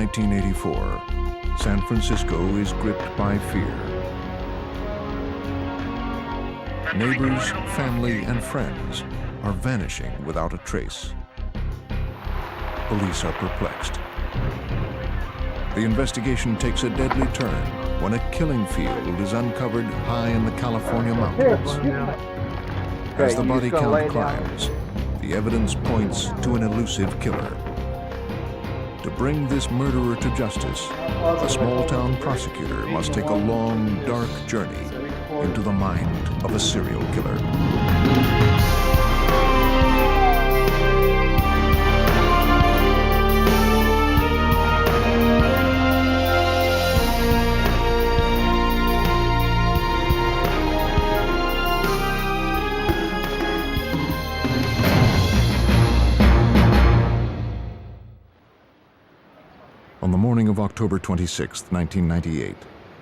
1984, San Francisco is gripped by fear. Neighbors, family, and friends are vanishing without a trace. Police are perplexed. The investigation takes a deadly turn when a killing field is uncovered high in the California mountains. As the body count climbs, the evidence points to an elusive killer. To bring this murderer to justice, a small-town prosecutor must take a long, dark journey into the mind of a serial killer. On the morning of October 26, 1998,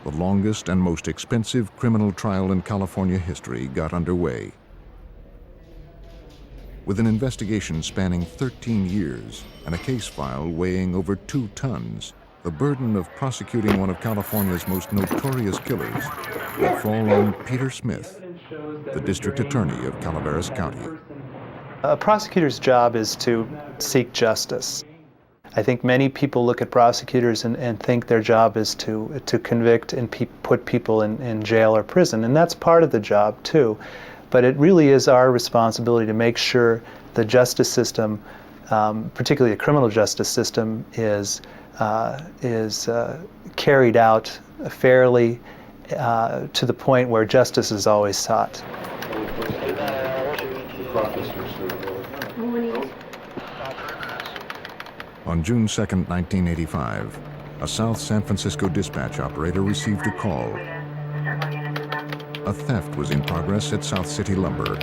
the longest and most expensive criminal trial in California history got underway. With an investigation spanning 13 years and a case file weighing over 2 tons, the burden of prosecuting one of California's most notorious killers would fall on Peter Smith, the district attorney of Calaveras County. A prosecutor's job is to seek justice. I think many people look at prosecutors and think their job is to convict and put people in jail or prison, and that's part of the job too. But it really is our responsibility to make sure the justice system, particularly the criminal justice system, is carried out fairly to the point where justice is always sought. On June 2, 1985, a South San Francisco dispatch operator received a call. A theft was in progress at South City Lumber.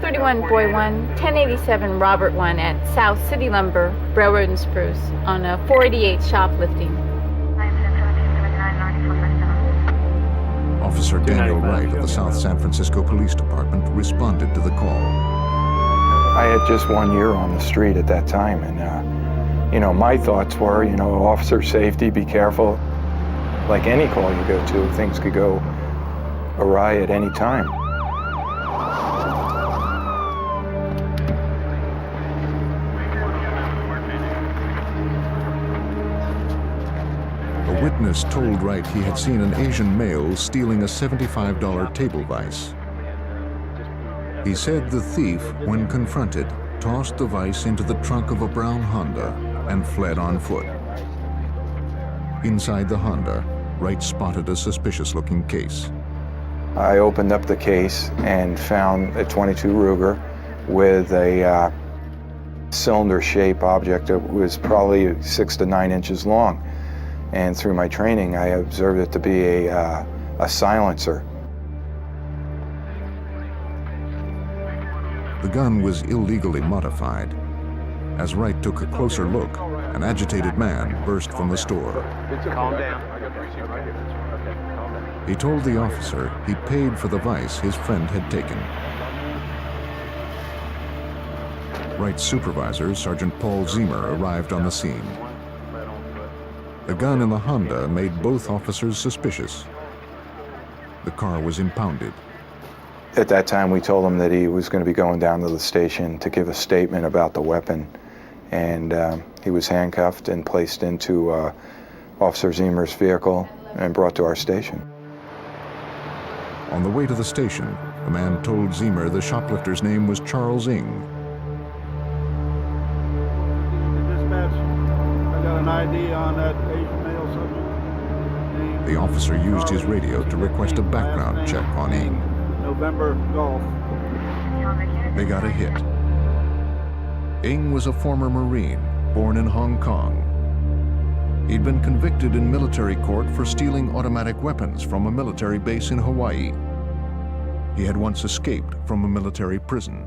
31 Boy 1, 1087 Robert 1 at South City Lumber, Railroad and Spruce, on a 488 shoplifting. Officer Daniel Wright of the South San Francisco Police Department responded to the call. I had just 1 year on the street at that time, and my thoughts were, officer safety, be careful. Like any call you go to, things could go awry at any time. A witness told Wright he had seen an Asian male stealing a $75 table vise. He said the thief, when confronted, tossed the vise into the trunk of a brown Honda and fled on foot. Inside the Honda, Wright spotted a suspicious-looking case. I opened up the case and found a .22 Ruger with a cylinder-shaped object that was probably 6 to 9 inches long. And through my training, I observed it to be a silencer. The gun was illegally modified. As Wright took a closer look, an agitated man burst from the store. Calm down. He told the officer he paid for the vise his friend had taken. Wright's supervisor, Sergeant Paul Zemer, arrived on the scene. The gun in the Honda made both officers suspicious. The car was impounded. At that time, we told him that he was going to be going down to the station to give a statement about the weapon. And he was handcuffed and placed into Officer Zemer's vehicle and brought to our station. On the way to the station, the man told Zemer the shoplifter's name was Charles Ng. Dispatch, I got an ID on that Asian male subject. The officer used his radio to request a background check on Ng. November Golf. They got a hit. Ng was a former Marine, born in Hong Kong. He'd been convicted in military court for stealing automatic weapons from a military base in Hawaii. He had once escaped from a military prison.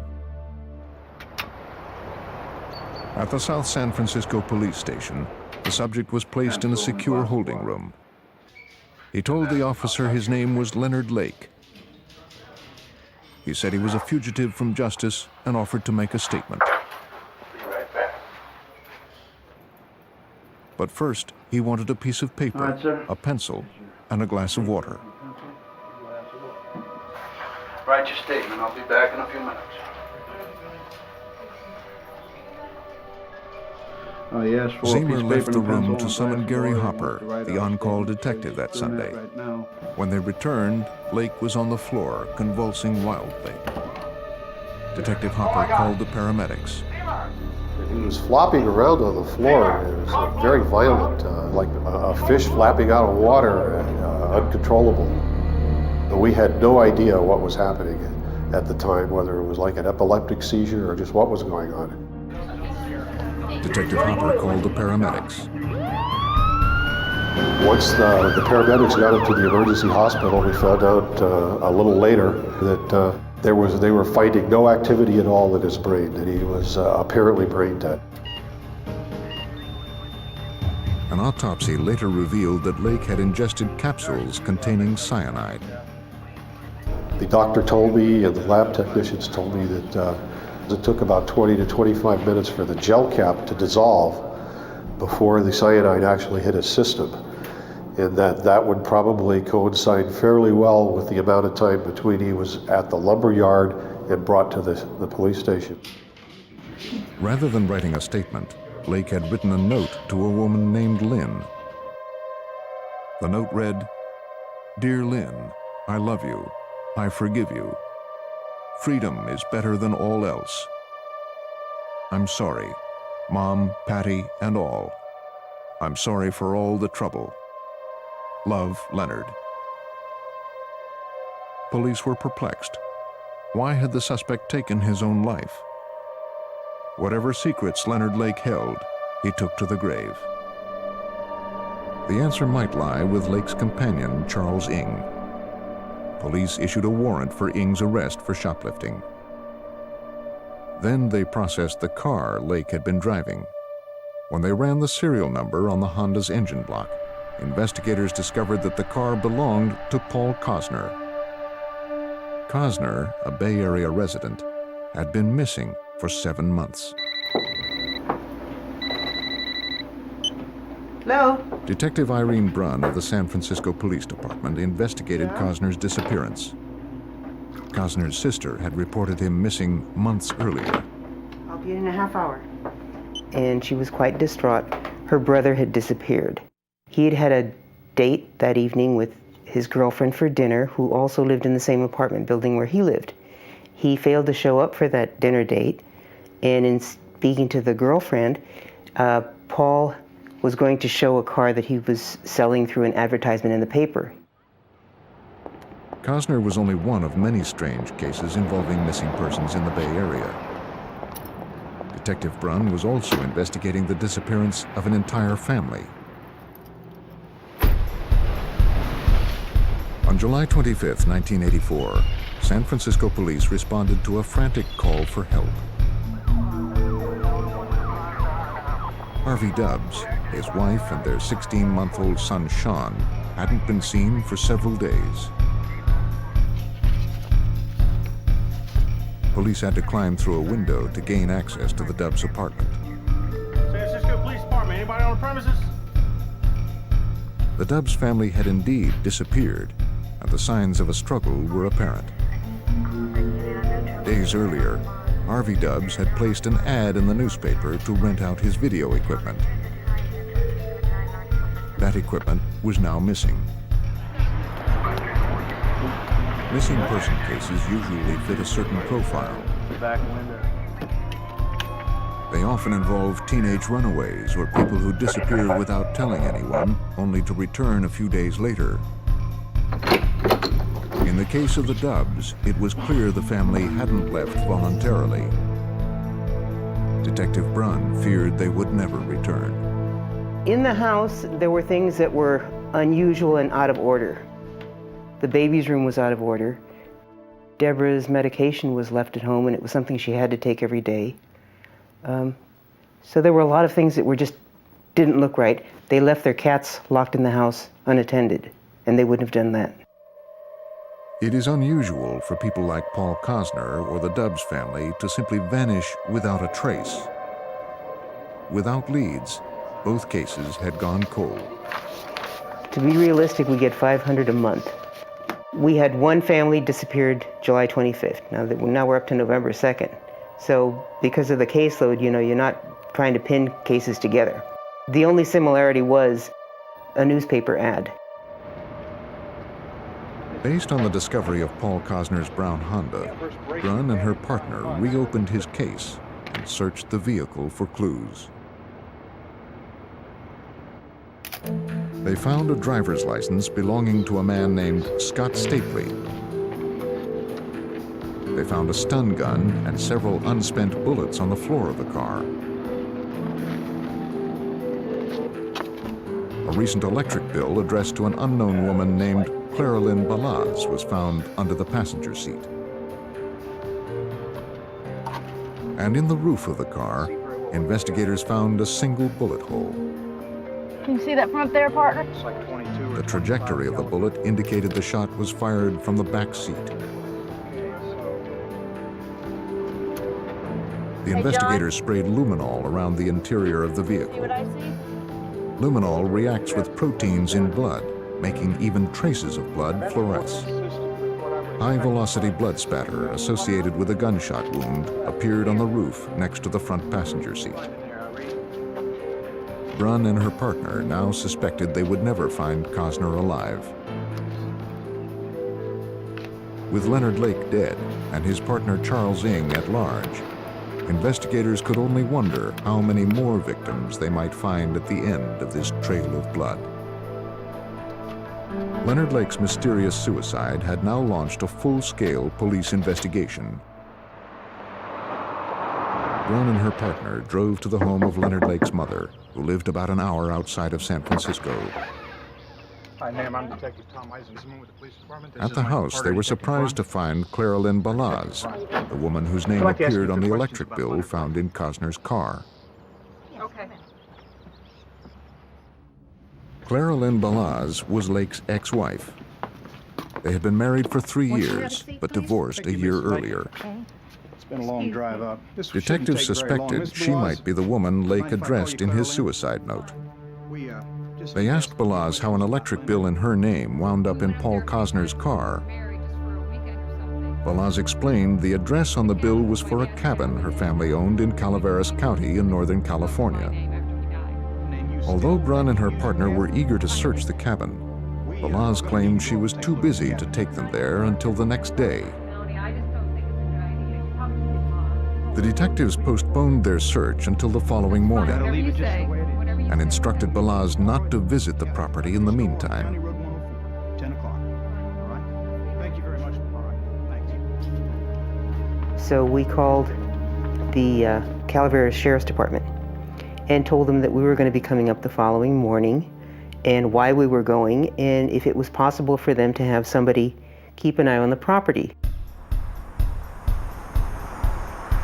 At the South San Francisco police station, the subject was placed in a secure holding room. He told the officer his name was Leonard Lake. He said he was a fugitive from justice and offered to make a statement. But first, he wanted a piece of paper, All right, sir. a pencil, and a glass of water. Write your statement. I'll be back in a few minutes. Yes, for a piece Zemer of left paper the and a room pencil to and summon glass of Gary water. Hopper, Write the out on-call statement. detective that Doing Sunday. right now. When they returned, Lake was on the floor, convulsing wildly. Detective Hopper called the paramedics. He was flopping around on the floor. It was very violent, like a fish flapping out of water, uncontrollable. But we had no idea what was happening at the time, whether it was like an epileptic seizure or just what was going on. Detective Hopper called the paramedics. Once the paramedics got him to the emergency hospital, we found out a little later that they were finding no activity at all in his brain, that he was apparently brain dead. An autopsy later revealed that Lake had ingested capsules containing cyanide. The doctor told me and the lab technicians told me that it took about 20 to 25 minutes for the gel cap to dissolve before the cyanide actually hit his system, and that would probably coincide fairly well with the amount of time between he was at the lumber yard and brought to the police station. Rather than writing a statement, Lake had written a note to a woman named Lynn. The note read, "Dear Lynn, I love you. I forgive you. Freedom is better than all else. I'm sorry, Mom, Patty, and all. I'm sorry for all the trouble. Love, Leonard." Police were perplexed. Why had the suspect taken his own life? Whatever secrets Leonard Lake held, he took to the grave. The answer might lie with Lake's companion, Charles Ng. Police issued a warrant for Ng's arrest for shoplifting. Then they processed the car Lake had been driving. When they ran the serial number on the Honda's engine block, investigators discovered that the car belonged to Paul Cosner. Cosner, a Bay Area resident, had been missing for 7 months. Hello? Detective Irene Brunn of the San Francisco Police Department investigated Cosner's disappearance. Cosner's sister had reported him missing months earlier. I'll be in a half hour. And she was quite distraught. Her brother had disappeared. He had had a date that evening with his girlfriend for dinner, who also lived in the same apartment building where he lived. He failed to show up for that dinner date, and in speaking to the girlfriend, Paul was going to show a car that he was selling through an advertisement in the paper. Cosner was only one of many strange cases involving missing persons in the Bay Area. Detective Brunn was also investigating the disappearance of an entire family. On July 25, 1984, San Francisco police responded to a frantic call for help. Harvey Dubbs, his wife, and their 16-month-old son, Sean, hadn't been seen for several days. Police had to climb through a window to gain access to the Dubbs' apartment. San Francisco Police Department, anybody on the premises? The Dubbs family had indeed disappeared, and the signs of a struggle were apparent. Days earlier, Harvey Dubbs had placed an ad in the newspaper to rent out his video equipment. That equipment was now missing. Missing person cases usually fit a certain profile. Back window. They often involve teenage runaways or people who disappear without telling anyone, only to return a few days later. In the case of the Dubbs, it was clear the family hadn't left voluntarily. Detective Brunn feared they would never return. In the house, there were things that were unusual and out of order. The baby's room was out of order. Deborah's medication was left at home, and it was something she had to take every day. So there were a lot of things that didn't look right. They left their cats locked in the house unattended, and they wouldn't have done that. It is unusual for people like Paul Cosner or the Dubbs family to simply vanish without a trace. Without leads, Both cases had gone cold. To be realistic, we get 500 a month. We had one family disappeared July 25th. Now we're up to November 2nd. So because of the caseload, you know, you're not trying to pin cases together. The only similarity was a newspaper ad. Based on the discovery of Paul Cosner's brown Honda, Brunn and her partner reopened his case and searched the vehicle for clues. They found a driver's license belonging to a man named Scott Stapley. They found a stun gun and several unspent bullets on the floor of the car. A recent electric bill addressed to an unknown woman named Clara Lynn Balaz was found under the passenger seat. And in the roof of the car, investigators found a single bullet hole. Can you see that from up there, partner? The trajectory of the bullet indicated the shot was fired from the back seat. The investigators sprayed luminol around the interior of the vehicle. See what I see? Luminol reacts with proteins in blood, making even traces of blood fluoresce. High-velocity blood spatter associated with a gunshot wound appeared on the roof next to the front passenger seat. Brunn and her partner now suspected they would never find Cosner alive. With Leonard Lake dead and his partner Charles Ng at large, investigators could only wonder how many more victims they might find at the end of this trail of blood. Leonard Lake's mysterious suicide had now launched a full-scale police investigation. Brunn and her partner drove to the home of Leonard Lake's mother, who lived about an hour outside of San Francisco. Hi, ma'am. I'm Detective Tom Eisenman with the police department. At the house, they were surprised to find Clara Lynn Balaz, the woman whose name appeared on the electric bill found in Cosner's car. Okay. Clara Lynn Balaz was Lake's ex-wife. They had been married for 3 years, but divorced a year earlier. It's been a long drive up. Detectives suspected she might be the woman Lake addressed in his suicide note. They asked Balaz how an electric bill in her name wound up in Paul Cosner's car. Balaz explained the address on the bill was for a cabin her family owned in Calaveras County in Northern California. Although Brunn and her partner were eager to search the cabin, Balaz claimed she was too busy to take them there until the next day. The detectives postponed their search until the following morning and instructed Balaz not to visit the property in the meantime. 10 o'clock. All right. Thank you very much. All right. Thanks. So we called the Calaveras Sheriff's Department and told them that we were going to be coming up the following morning and why we were going and if it was possible for them to have somebody keep an eye on the property.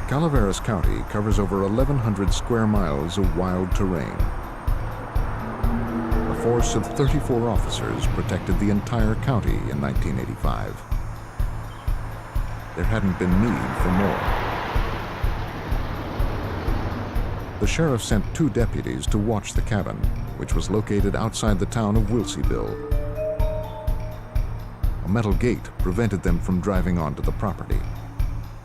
Calaveras County covers over 1,100 square miles of wild terrain. A force of 34 officers protected the entire county in 1985. There hadn't been need for more. The sheriff sent 2 deputies to watch the cabin, which was located outside the town of Wilseyville. A metal gate prevented them from driving onto the property.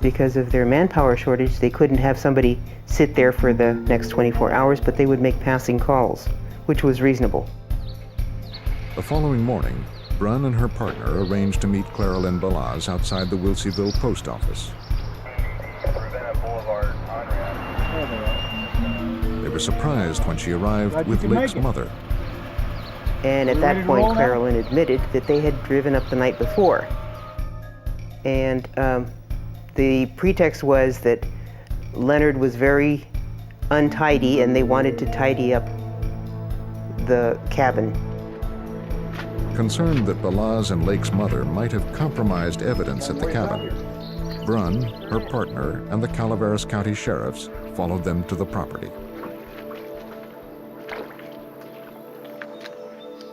Because of their manpower shortage, they couldn't have somebody sit there for the next 24 hours, but they would make passing calls, which was reasonable. The following morning, Brunn and her partner arranged to meet Clara Lynn Balaz outside the Wilseyville post office. They were surprised when she arrived with Lake's mother. And at that point, Clara Lynn admitted that they had driven up the night before. And the pretext was that Leonard was very untidy and they wanted to tidy up the cabin. Concerned that Balaz and Lake's mother might have compromised evidence at the cabin, Brunn, her partner, and the Calaveras County sheriffs followed them to the property.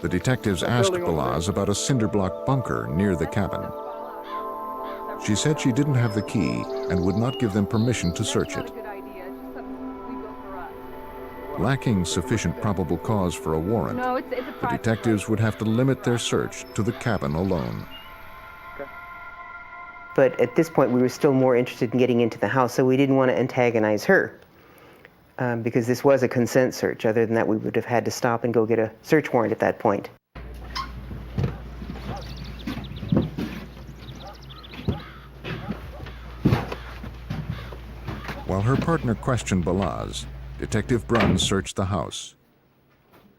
The detectives asked Balaz about a cinder block bunker near the cabin. She said she didn't have the key and would not give them permission to search it. Lacking sufficient probable cause for a warrant, the detectives would have to limit their search to the cabin alone. But at this point, we were still more interested in getting into the house, so we didn't want to antagonize her because this was a consent search. Other than that, we would have had to stop and go get a search warrant at that point. While her partner questioned Balaz, Detective Brunn searched the house.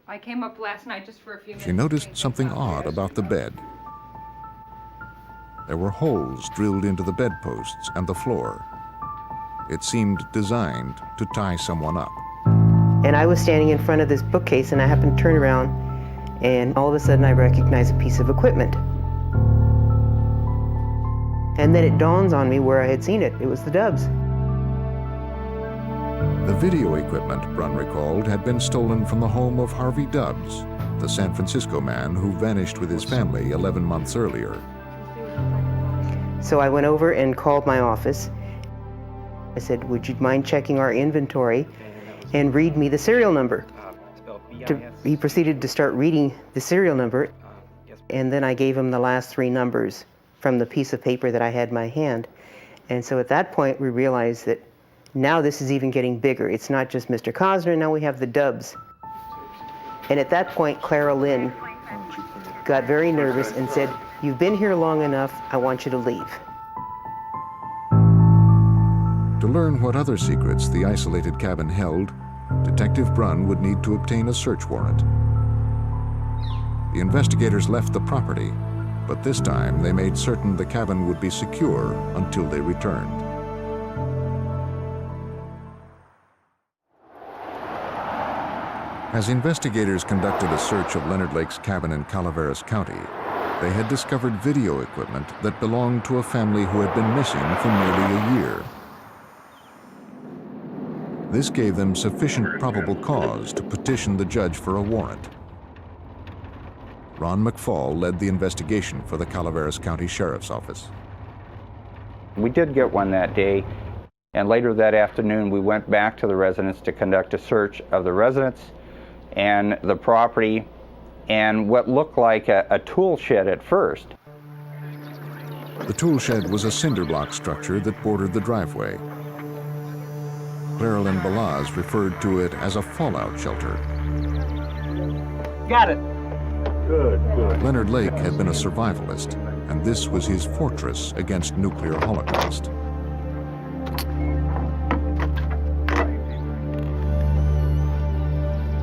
I came up last night just for a few minutes. She noticed something odd about the bed. There were holes drilled into the bedposts and the floor. It seemed designed to tie someone up. And I was standing in front of this bookcase, and I happened to turn around, and all of a sudden I recognized a piece of equipment. And then it dawns on me where I had seen it. It was the Dubs. The video equipment, Brunn recalled, had been stolen from the home of Harvey Dubs, the San Francisco man who vanished with his family 11 months earlier. So I went over and called my office. I said, would you mind checking our inventory and read me the serial number? He proceeded to start reading the serial number, and then I gave him the last 3 numbers from the piece of paper that I had in my hand. And so at that point, we realized that now this is even getting bigger. It's not just Mr. Cosner, now we have the Dubs. And at that point, Clara Lynn got very nervous and said, you've been here long enough, I want you to leave. To learn what other secrets the isolated cabin held, Detective Brunn would need to obtain a search warrant. The investigators left the property, but this time they made certain the cabin would be secure until they returned. As investigators conducted a search of Leonard Lake's cabin in Calaveras County, they had discovered video equipment that belonged to a family who had been missing for nearly a year. This gave them sufficient probable cause to petition the judge for a warrant. Ron McFall led the investigation for the Calaveras County Sheriff's Office. We did get one that day, and later that afternoon we went back to the residence to conduct a search of the residence and the property and what looked like a tool shed at first. The tool shed was a cinder block structure that bordered the driveway. Clara Lynn Balaz referred to it as a fallout shelter. Got it. Good, good. Leonard Lake had been a survivalist, and this was his fortress against nuclear holocaust.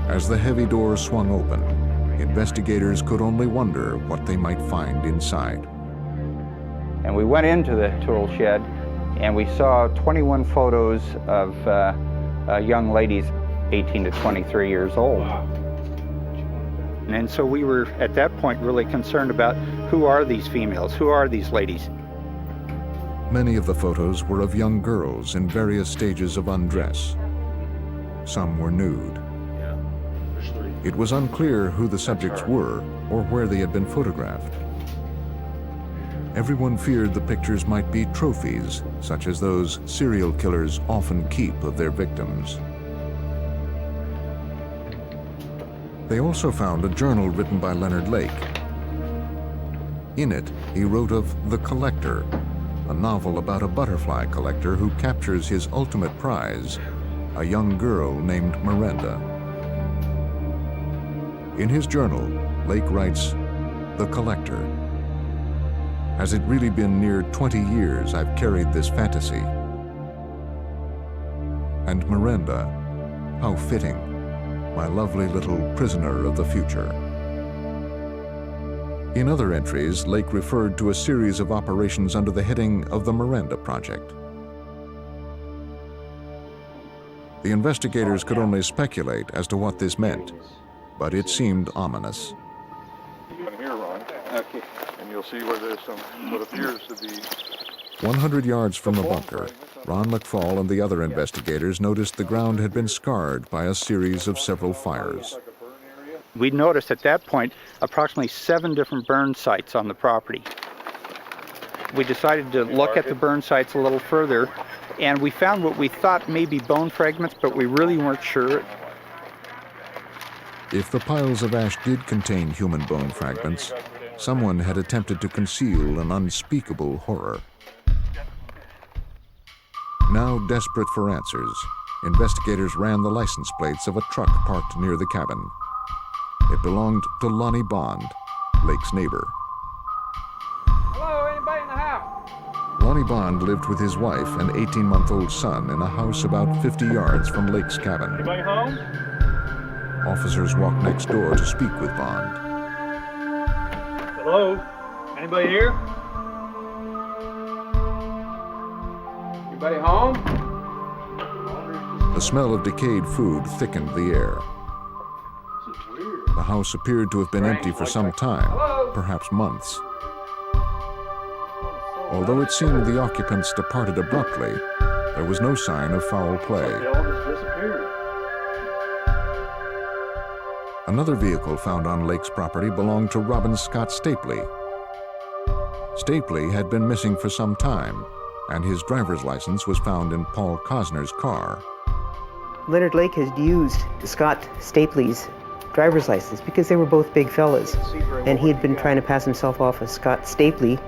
As the heavy door swung open, investigators could only wonder what they might find inside. And we went into the tool shed and we saw 21 photos of young ladies, 18 to 23 years old. And so we were, at that point, really concerned about who are these females, who are these ladies? Many of the photos were of young girls in various stages of undress. Some were nude. It was unclear who the subjects were or where they had been photographed. Everyone feared the pictures might be trophies, such as those serial killers often keep of their victims. They also found a journal written by Leonard Lake. In it, he wrote of The Collector, a novel about a butterfly collector who captures his ultimate prize, a young girl named Miranda. In his journal, Lake writes, "The Collector. Has it really been near 20 years I've carried this fantasy? And Miranda, how fitting, my lovely little prisoner of the future." In other entries, Lake referred to a series of operations under the heading of the Miranda Project. The investigators could only speculate as to what this meant, but it seemed ominous. Here, Ron. Okay. And you'll see where there's some what appears to be 100 yards from the bunker, Ron McFall and the other investigators noticed the ground had been scarred by a series of several fires. We noticed at that point approximately 7 different burn sites on the property. We decided to look at the burn sites a little further, and we found what we thought may be bone fragments, but we really weren't sure. If the piles of ash did contain human bone fragments, someone had attempted to conceal an unspeakable horror. Now desperate for answers, investigators ran the license plates of a truck parked near the cabin. It belonged to Lonnie Bond, Lake's neighbor. Hello, anybody in the house? Lonnie Bond lived with his wife and 18-month-old son in a house about 50 yards from Lake's cabin. Anybody home? Officers walked next door to speak with Bond. Hello? Anybody here? Anybody home? The smell of decayed food thickened the air. The house appeared to have been empty for some time, perhaps months. Although it seemed the occupants departed abruptly, there was no sign of foul play. They all just disappeared. Another vehicle found on Lake's property belonged to Robin Scott Stapley. Stapley had been missing for some time, and his driver's license was found in Paul Cosner's car. Leonard Lake has used Scott Stapley's driver's license because they were both big fellas, and he had been trying to pass himself off as Scott Stapley.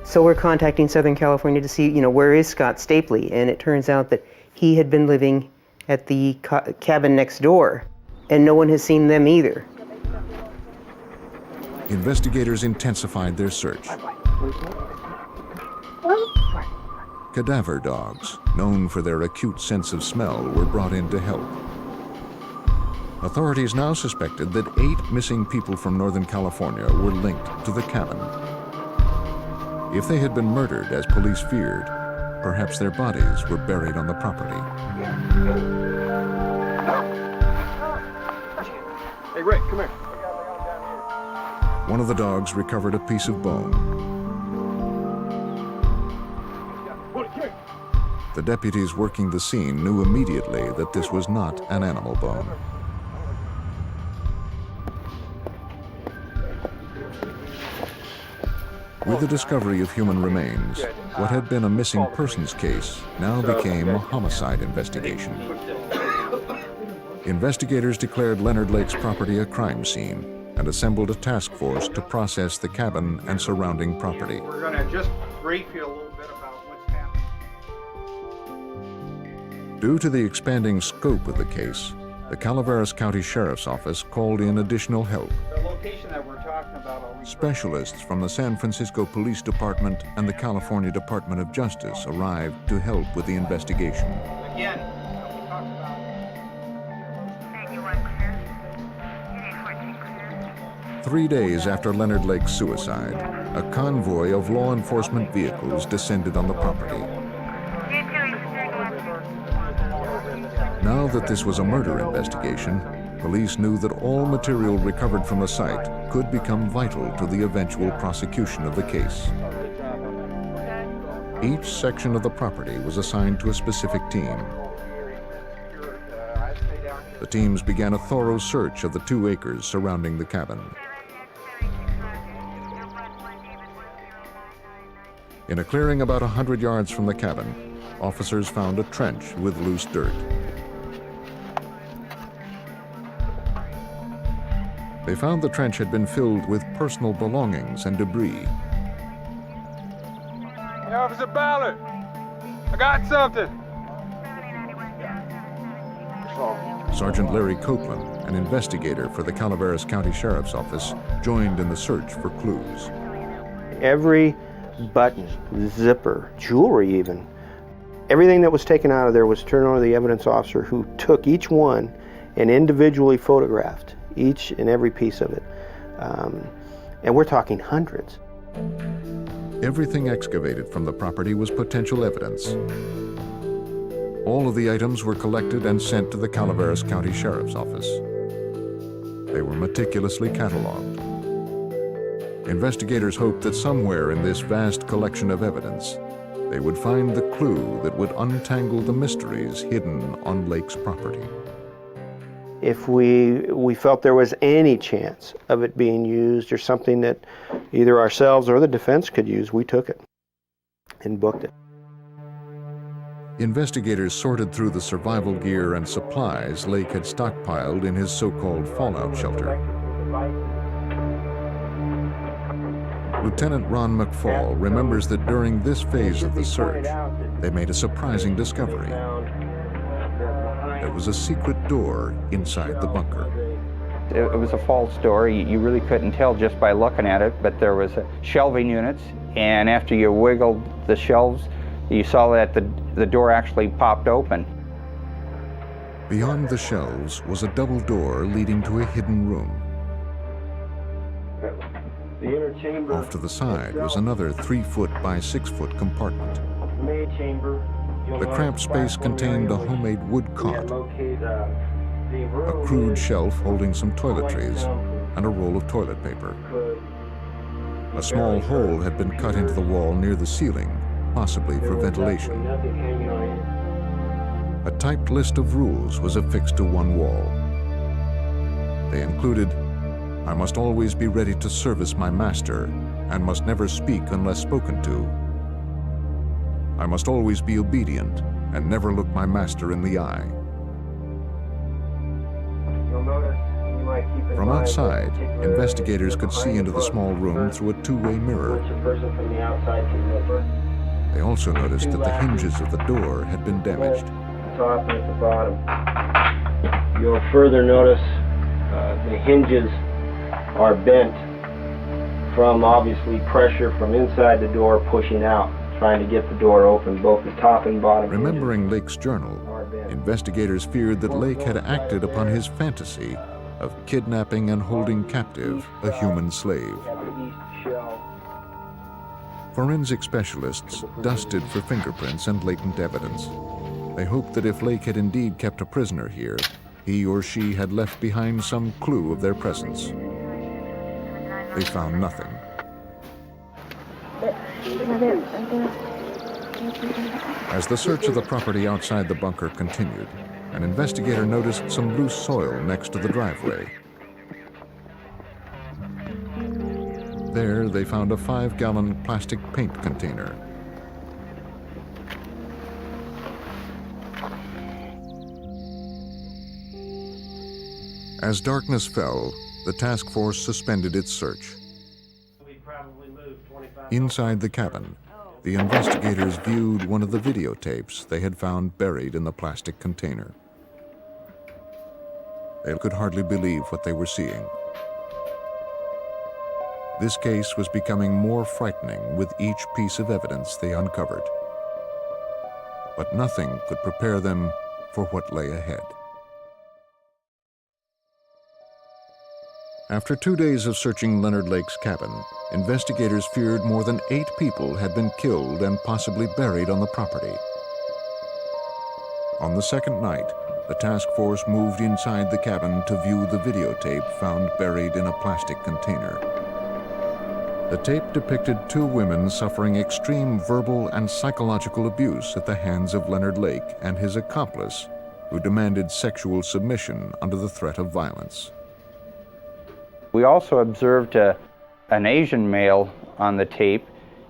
So we're contacting Southern California to see, where is Scott Stapley? And it turns out that he had been living at the cabin next door, and no one has seen them either. Investigators intensified their search. Cadaver dogs, known for their acute sense of smell, were brought in to help. Authorities now suspected that 8 missing people from Northern California were linked to the cabin. If they had been murdered, as police feared, perhaps their bodies were buried on the property. Hey, Rick, come here. One of the dogs recovered a piece of bone. The deputies working the scene knew immediately that this was not an animal bone. With the discovery of human remains, what had been a missing persons case now became a homicide investigation. Investigators declared Leonard Lake's property a crime scene and assembled a task force to process the cabin and surrounding property. We're going to just brief you a little bit about what's happening. Due to the expanding scope of the case, the Calaveras County Sheriff's Office called in additional help. The location that we're talking about, Specialists from the San Francisco Police Department and the California Department of Justice arrived to help with the investigation. again, 3 days after Leonard Lake's suicide, a convoy of law enforcement vehicles descended on the property. Now that this was a murder investigation, police knew that all material recovered from the site could become vital to the eventual prosecution of the case. Each section of the property was assigned to a specific team. The teams began a thorough search of the 2 acres surrounding the cabin. In a clearing about 100 yards from the cabin, officers found a trench with loose dirt. They found the trench had been filled with personal belongings and debris. Hey, Officer Ballard, I got something. Sergeant Larry Copeland, an investigator for the Calaveras County Sheriff's Office, joined in the search for clues. Every button, zipper, jewelry even, everything that was taken out of there was turned over to the evidence officer, who took each one and individually photographed each and every piece of it. And we're talking hundreds. Everything excavated from the property was potential evidence. All of the items were collected and sent to the Calaveras County Sheriff's Office. They were meticulously cataloged. Investigators hoped that somewhere in this vast collection of evidence, they would find the clue that would untangle the mysteries hidden on Lake's property. If we felt there was any chance of it being used or something that either ourselves or the defense could use, we took it and booked it. Investigators sorted through the survival gear and supplies Lake had stockpiled in his so-called fallout shelter. Lieutenant Ron McFall remembers that during this phase of the search, they made a surprising discovery. There was a secret door inside the bunker. It was a false door. You really couldn't tell just by looking at it, but there was shelving units, and after you wiggled the shelves, you saw that the door actually popped open. Beyond the shelves was a double door leading to a hidden room. The inner chamber. Off to the side was another 3-foot by 6-foot compartment. Main chamber. The cramped space contained a homemade wood cot, a crude shelf holding some toiletries, and a roll of toilet paper. A small hole had been cut into the wall near the ceiling, possibly for ventilation. A typed list of rules was affixed to one wall. They included, "I must always be ready to service my master and must never speak unless spoken to. I must always be obedient and never look my master in the eye." From outside, investigators could see into the small room through a two-way mirror. They also noticed that the hinges of the door had been damaged. Top and at the bottom. You'll further notice the hinges are bent from obviously pressure from inside the door pushing out, trying to get the door open, both the top and bottom. Remembering Lake's journal, investigators feared that Lake had acted upon his fantasy of kidnapping and holding captive a human slave. Forensic specialists dusted for fingerprints and latent evidence. They hoped that if Lake had indeed kept a prisoner here, he or she had left behind some clue of their presence. They found nothing. As the search of the property outside the bunker continued, an investigator noticed some loose soil next to the driveway. There, they found a 5-gallon plastic paint container. As darkness fell, the task force suspended its search. Inside the cabin, the investigators viewed one of the videotapes they had found buried in the plastic container. They could hardly believe what they were seeing. This case was becoming more frightening with each piece of evidence they uncovered. But nothing could prepare them for what lay ahead. After 2 days of searching Leonard Lake's cabin, investigators feared more than 8 people had been killed and possibly buried on the property. On the second night, the task force moved inside the cabin to view the videotape found buried in a plastic container. The tape depicted 2 women suffering extreme verbal and psychological abuse at the hands of Leonard Lake and his accomplice, who demanded sexual submission under the threat of violence. We also observed an Asian male on the tape,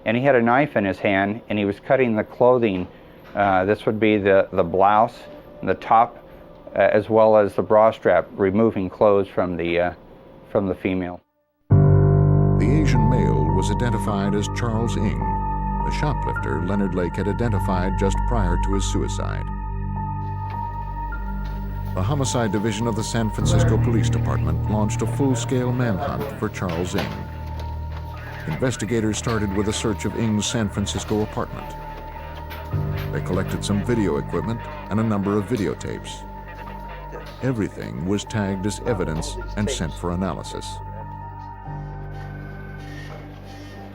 and he had a knife in his hand, and he was cutting the clothing. This would be the blouse, the top, as well as the bra strap, removing clothes from the female. The Asian male was identified as Charles Ng, the shoplifter Leonard Lake had identified just prior to his suicide. The Homicide Division of the San Francisco Police Department launched a full-scale manhunt for Charles Ng. Investigators started with a search of Ng's San Francisco apartment. They collected some video equipment and a number of videotapes. Everything was tagged as evidence and sent for analysis.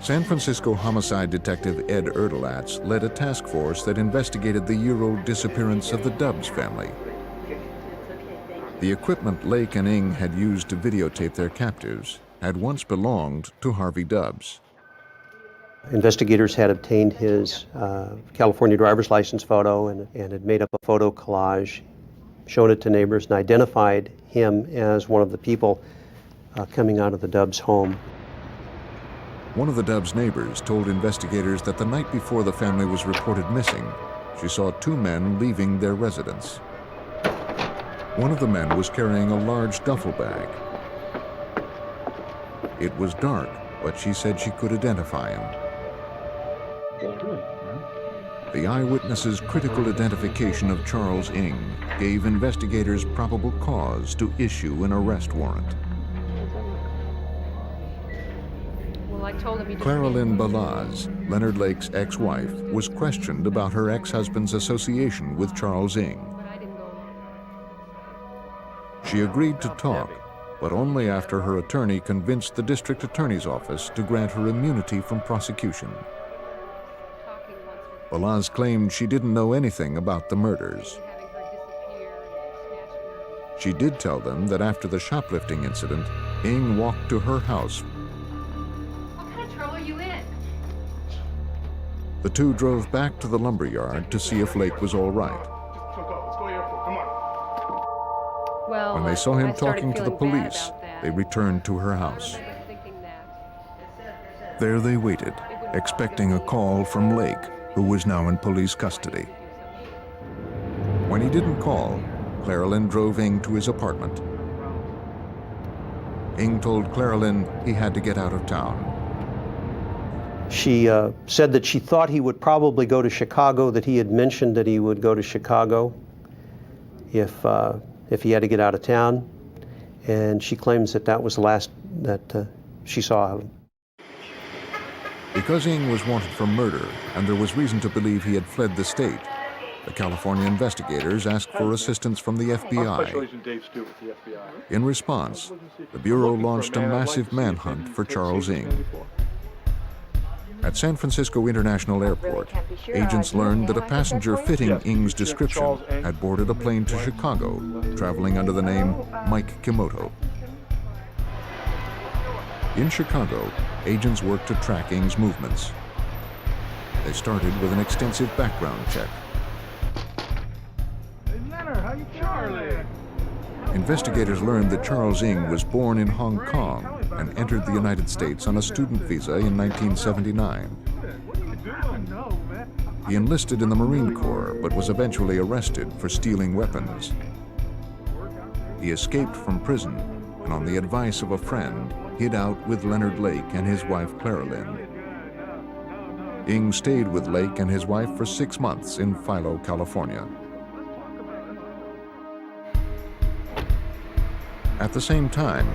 San Francisco homicide detective Ed Erdelatz led a task force that investigated the year-old disappearance of the Dubs family. The equipment Lake and Ng had used to videotape their captives had once belonged to Harvey Dubs. Investigators had obtained his California driver's license photo and had made up a photo collage, shown it to neighbors, and identified him as one of the people coming out of the Dubs home. One of the Dubs' neighbors told investigators that the night before the family was reported missing, she saw two men leaving their residence. One of the men was carrying a large duffel bag. It was dark, but she said she could identify him. The eyewitness's critical identification of Charles Ng gave investigators probable cause to issue an arrest warrant. Well, I told him Clara Lynn Balaz, Leonard Lake's ex-wife, was questioned about her ex-husband's association with Charles Ng. She agreed to talk, but only after her attorney convinced the district attorney's office to grant her immunity from prosecution. Balaz claimed she didn't know anything about the murders. She did tell them that after the shoplifting incident, Ng walked to her house. What kind of trouble are you in? The two drove back to the lumber yard to see if Lake was all right. Let's go airport. Come on. Well, When they saw him I started talking to the feeling bad police, about that. they returned to her house. I was thinking that. There they waited, expecting a call from Lake, who was now in police custody. When he didn't call, Clara Lynn drove Ng to his apartment. Ng told Clara Lynn he had to get out of town. She said that she thought he would probably go to Chicago, that he had mentioned that he would go to Chicago if he had to get out of town. And she claims that that was the last that she saw of him. Because Ng was wanted for murder, and there was reason to believe he had fled the state, the California investigators asked for assistance from the FBI. In response, the Bureau launched a massive manhunt for Charles Ng. At San Francisco International Airport, agents learned that a passenger fitting Ng's description had boarded a plane to Chicago, traveling under the name Mike Kimoto. In Chicago, agents worked to track Ng's movements. They started with an extensive background check. Hey, Leonard, how you Charlie? Investigators learned that Charles Ng was born in Hong Kong and entered the United States on a student visa in 1979. What are you doing? No, man. He enlisted in the Marine Corps, but was eventually arrested for stealing weapons. He escaped from prison, and on the advice of a friend, hid out with Leonard Lake and his wife Clara Lynn. Ng stayed with Lake and his wife for 6 months in Philo, California. At the same time,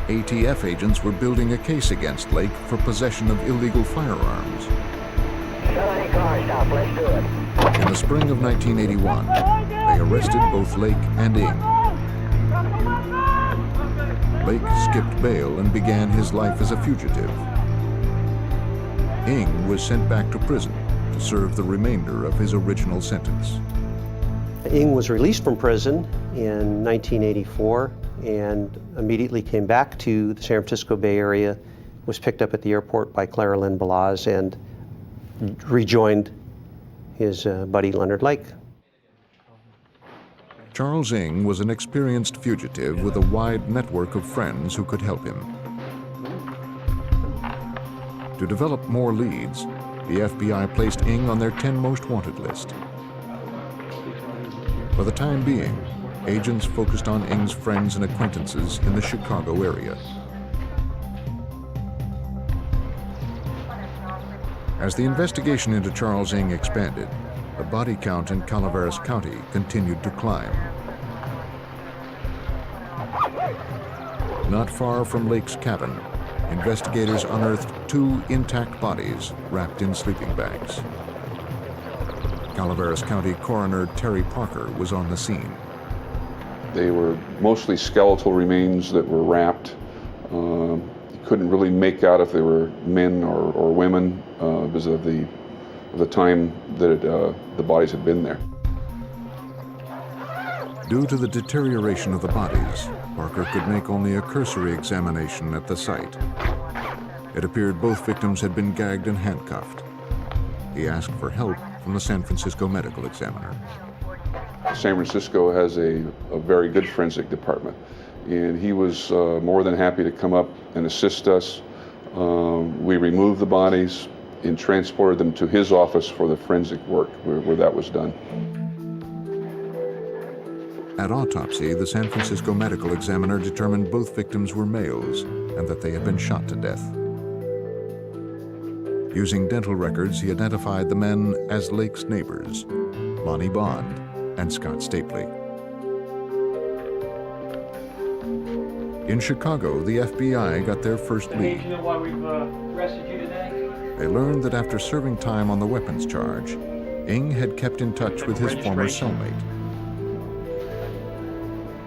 ATF agents were building a case against Lake for possession of illegal firearms. In the spring of 1981, they arrested both Lake and Ng. Lake skipped bail and began his life as a fugitive. Ng was sent back to prison to serve the remainder of his original sentence. Ng was released from prison in 1984 and immediately came back to the San Francisco Bay Area, was picked up at the airport by Clara Lynn Balaz, and rejoined his buddy Leonard Lake. Charles Ng was an experienced fugitive with a wide network of friends who could help him. To develop more leads, the FBI placed Ng on their 10 most wanted list. For the time being, agents focused on Ng's friends and acquaintances in the Chicago area. As the investigation into Charles Ng expanded, the body count in Calaveras County continued to climb. Not far from Lake's cabin, investigators unearthed 2 intact bodies wrapped in sleeping bags. Calaveras County Coroner Terry Parker was on the scene. They were mostly skeletal remains that were wrapped. You couldn't really make out if they were men or women because of the time that the bodies had been there. Due to the deterioration of the bodies, Parker could make only a cursory examination at the site. It appeared both victims had been gagged and handcuffed. He asked for help from the San Francisco medical examiner. San Francisco has a very good forensic department, and he was more than happy to come up and assist us. We removed the bodies, and transported them to his office for the forensic work where that was done. At autopsy, the San Francisco medical examiner determined both victims were males and that they had been shot to death. Using dental records, he identified the men as Lake's neighbors, Lonnie Bond and Scott Stapley. In Chicago, the FBI got their first lead. You know why we've arrested you today? They learned that after serving time on the weapons charge, Ng had kept in touch with his former cellmate.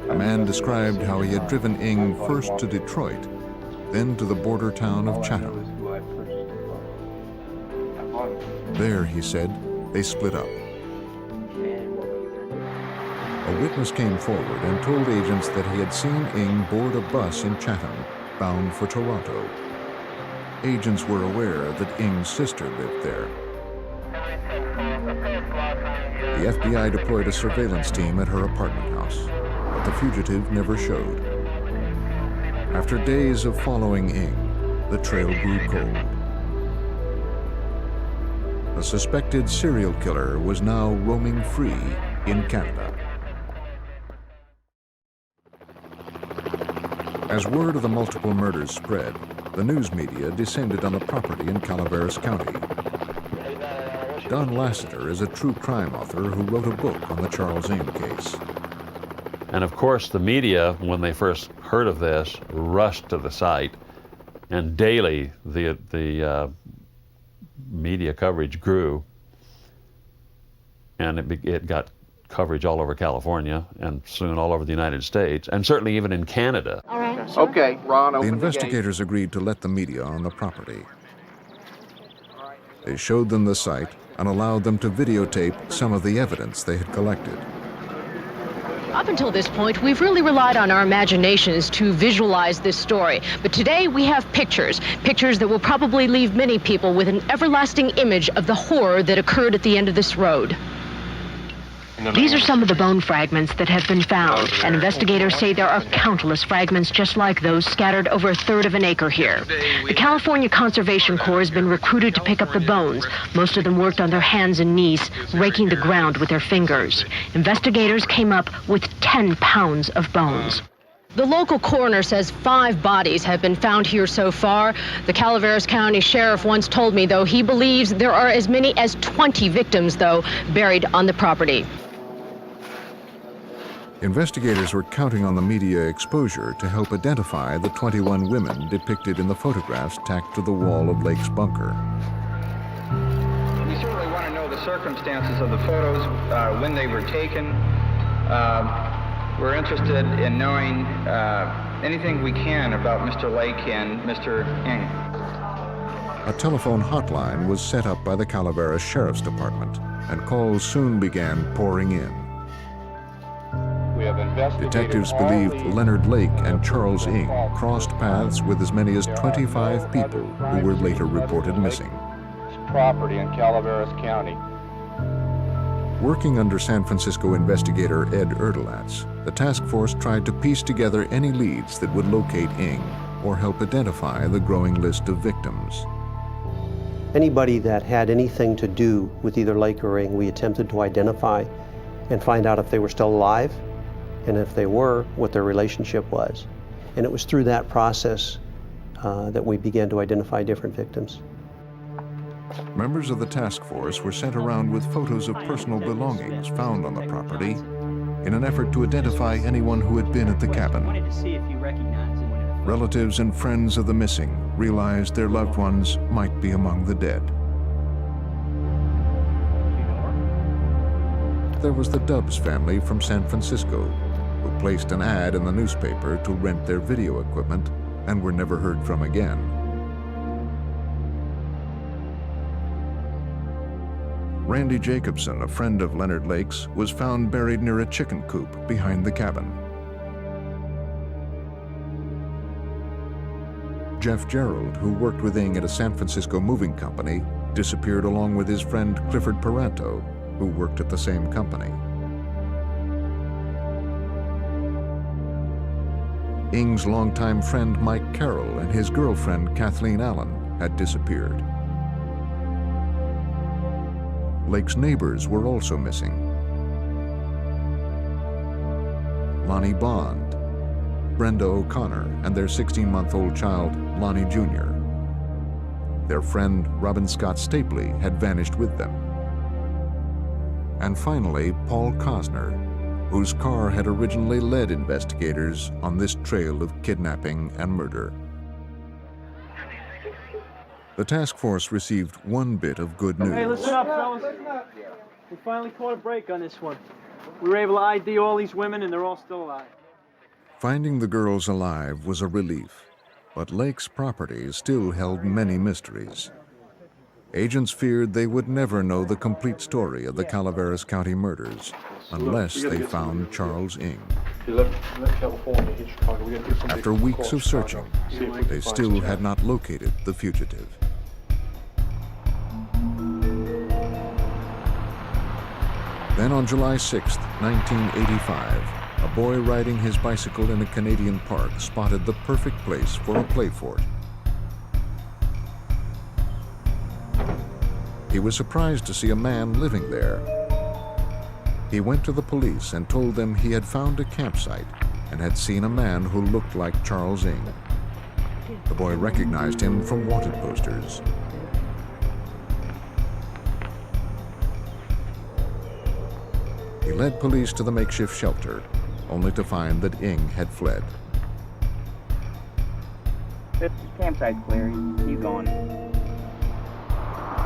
A man described how he had driven Ng first to Detroit, then to the border town of Chatham. There, he said, they split up. A witness came forward and told agents that he had seen Ng board a bus in Chatham, bound for Toronto. Agents were aware that Ng's sister lived there. The FBI deployed a surveillance team at her apartment house, but the fugitive never showed. After days of following Ng, the trail grew cold. A suspected serial killer was now roaming free in Canada. As word of the multiple murders spread, the news media descended on the property in Calaveras County. Don Lasseter is a true crime author who wrote a book on the Charles Ng case. And of course, the media, when they first heard of this, rushed to the site, and daily the media coverage grew, and it got coverage all over California, and soon all over the United States, and certainly even in Canada. All right. Okay, Ron, The open investigators agreed to let the media on the property. They showed them the site and allowed them to videotape some of the evidence they had collected. Up until this point, we've really relied on our imaginations to visualize this story. But today we have pictures that will probably leave many people with an everlasting image of the horror that occurred at the end of this road. These are some of the bone fragments that have been found, and investigators say there are countless fragments just like those scattered over a third of an acre here. The California Conservation Corps has been recruited to pick up the bones. Most of them worked on their hands and knees, raking the ground with their fingers. Investigators came up with 10 pounds of bones. The local coroner says 5 bodies have been found here so far. The Calaveras County Sheriff once told me, though, he believes there are as many as 20 victims, though, buried on the property. Investigators were counting on the media exposure to help identify the 21 women depicted in the photographs tacked to the wall of Lake's bunker. We certainly want to know the circumstances of the photos, when they were taken. We're interested in knowing anything we can about Mr. Lake and Mr. Ng. A telephone hotline was set up by the Calaveras Sheriff's Department, and calls soon began pouring in. Detectives believed Leonard Lake and Charles Ng crossed paths with as many as 25 people who were later reported missing. Property in Calaveras County. Working under San Francisco investigator Ed Erdelatz, the task force tried to piece together any leads that would locate Ng or help identify the growing list of victims. Anybody that had anything to do with either Lake or Ng, we attempted to identify and find out if they were still alive, and if they were, what their relationship was. And it was through that process that we began to identify different victims. Members of the task force were sent around with photos of personal belongings found on the property in an effort to identify anyone who had been at the cabin. Relatives and friends of the missing realized their loved ones might be among the dead. There was the Dubs family from San Francisco, who placed an ad in the newspaper to rent their video equipment and were never heard from again. Randy Jacobson, a friend of Leonard Lake's, was found buried near a chicken coop behind the cabin. Jeff Gerald, who worked with Ng at a San Francisco moving company, disappeared along with his friend Clifford Paranto, who worked at the same company. Ng's longtime friend Mike Carroll and his girlfriend Kathleen Allen had disappeared. Lake's neighbors were also missing. Lonnie Bond, Brenda O'Connor, and their 16-month-old child, Lonnie Jr. Their friend, Robin Scott Stapley, had vanished with them. And finally, Paul Cosner, whose car had originally led investigators on this trail of kidnapping and murder. The task force received one bit of good news. Hey, listen up, fellas. We finally caught a break on this one. We were able to ID all these women, and they're all still alive. Finding the girls alive was a relief, but Lake's property still held many mysteries. Agents feared they would never know the complete story of the Calaveras County murders unless they found Charles Ng. After weeks of searching, they still had not located the fugitive. Then on July 6, 1985, a boy riding his bicycle in a Canadian park spotted the perfect place for a play fort. He was surprised to see a man living there. He went to the police and told them he had found a campsite and had seen a man who looked like Charles Ng. The boy recognized him from wanted posters. He led police to the makeshift shelter, only to find that Ng had fled. This campsite's clear. He's gone.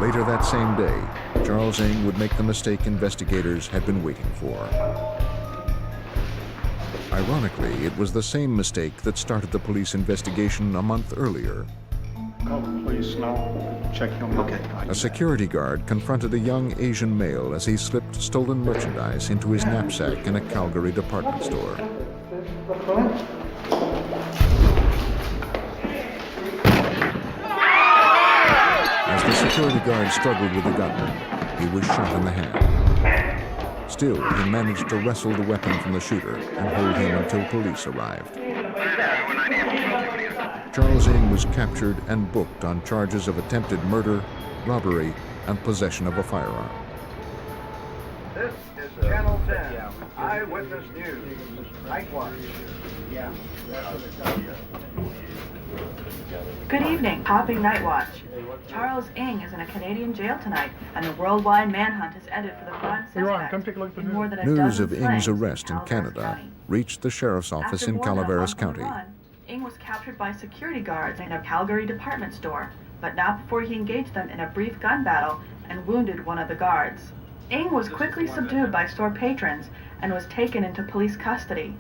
Later that same day, Charles Ng would make the mistake investigators had been waiting for. Ironically, it was the same mistake that started the police investigation a month earlier. Call the police now. Check him. Okay. A security guard confronted a young Asian male as he slipped stolen merchandise into his knapsack in a Calgary department store. As the security guard struggled with the gunman, he was shot in the hand. Still, he managed to wrestle the weapon from the shooter and hold him until police arrived. Charles Ng was captured and booked on charges of attempted murder, robbery, and possession of a firearm. This is Channel 10, Eyewitness News, Night Watch. Good evening, Hopping Night Watch. Charles Ng is in a Canadian jail tonight, and the worldwide manhunt is ended for the prime suspect. Come take a look at the more than a News dozen of Ng's slayings arrest in Canada reached the sheriff's office After in more than a Calaveras month on the County. run, Ng was captured by security guards in a Calgary department store, but not before he engaged them in a brief gun battle and wounded one of the guards. Ng was quickly subdued by store patrons and was taken into police custody.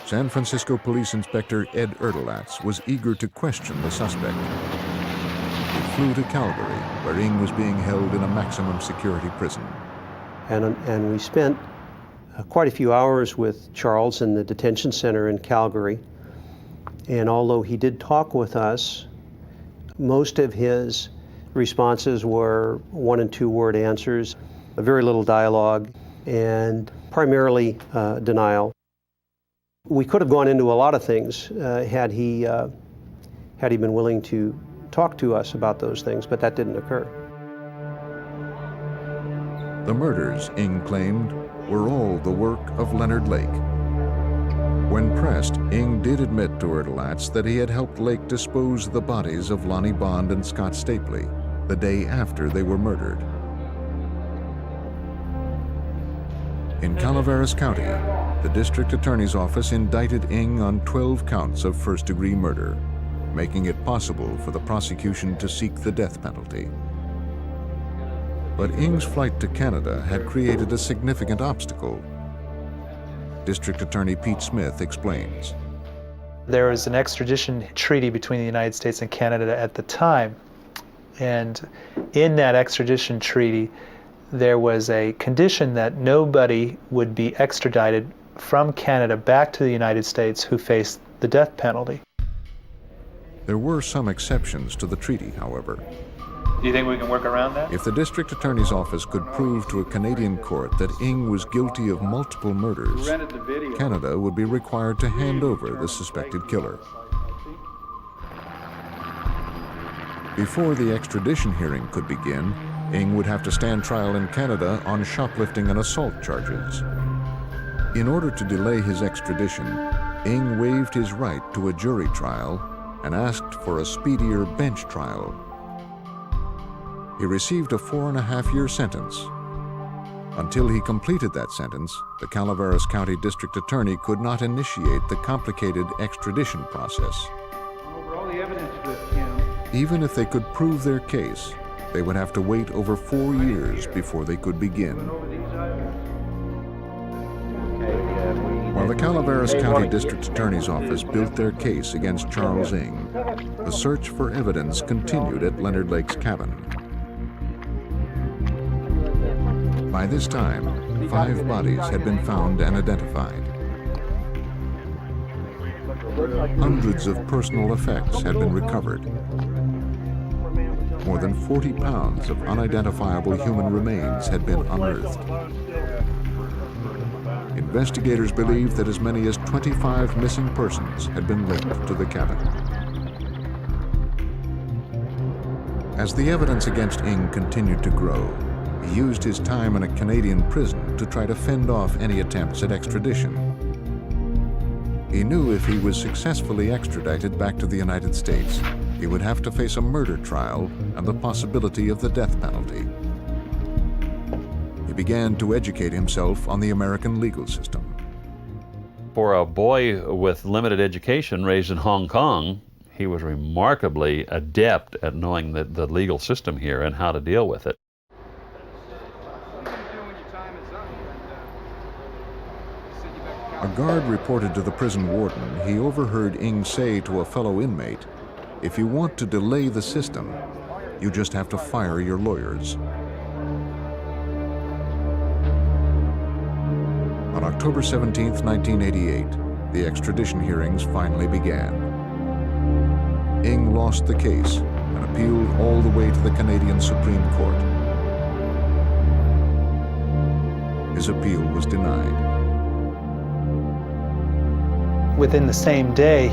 San Francisco Police Inspector Ed Erdelatz was eager to question the suspect. He flew to Calgary, where Ng was being held in a maximum security prison. And we spent quite a few hours with Charles in the detention center in Calgary. And although he did talk with us, most of his responses were 1- and 2-word answers, very little dialogue, and primarily denial. We could have gone into a lot of things had he been willing to talk to us about those things, but that didn't occur. The murders, Ng claimed, were all the work of Leonard Lake. When pressed, Ng did admit to Erdelatz that he had helped Lake dispose of the bodies of Lonnie Bond and Scott Stapley the day after they were murdered. In Calaveras County, the district attorney's office indicted Ng on 12 counts of first-degree murder, making it possible for the prosecution to seek the death penalty. But Ng's flight to Canada had created a significant obstacle. District Attorney Pete Smith explains. There was an extradition treaty between the United States and Canada at the time, and in that extradition treaty, there was a condition that nobody would be extradited from Canada back to the United States who faced the death penalty. There were some exceptions to the treaty, however. Do you think we can work around that? If the district attorney's office could prove to a Canadian court that Ng was guilty of multiple murders, Canada would be required to hand over the suspected killer. Before the extradition hearing could begin, Ng would have to stand trial in Canada on shoplifting and assault charges. In order to delay his extradition, Ng waived his right to a jury trial and asked for a speedier bench trial. He received a 4.5-year sentence. Until he completed that sentence, the Calaveras County District Attorney could not initiate the complicated extradition process. Over all the evidence with him. Even if they could prove their case, they would have to wait over 4 years before they could begin. While the Calaveras County District Attorney's Office built their case against Charles Ng, the search for evidence continued at Leonard Lake's cabin. By this time, 5 bodies had been found and identified. Hundreds of personal effects had been recovered. More than 40 pounds of unidentifiable human remains had been unearthed. Investigators believe that as many as 25 missing persons had been linked to the cabin. As the evidence against Ng continued to grow, he used his time in a Canadian prison to try to fend off any attempts at extradition. He knew if he was successfully extradited back to the United States, he would have to face a murder trial and the possibility of the death penalty. He began to educate himself on the American legal system. For a boy with limited education raised in Hong Kong, he was remarkably adept at knowing the legal system here and how to deal with it. A guard reported to the prison warden he overheard Ng say to a fellow inmate, "If you want to delay the system, you just have to fire your lawyers." On October 17, 1988, the extradition hearings finally began. Ng lost the case and appealed all the way to the Canadian Supreme Court. His appeal was denied. Within the same day,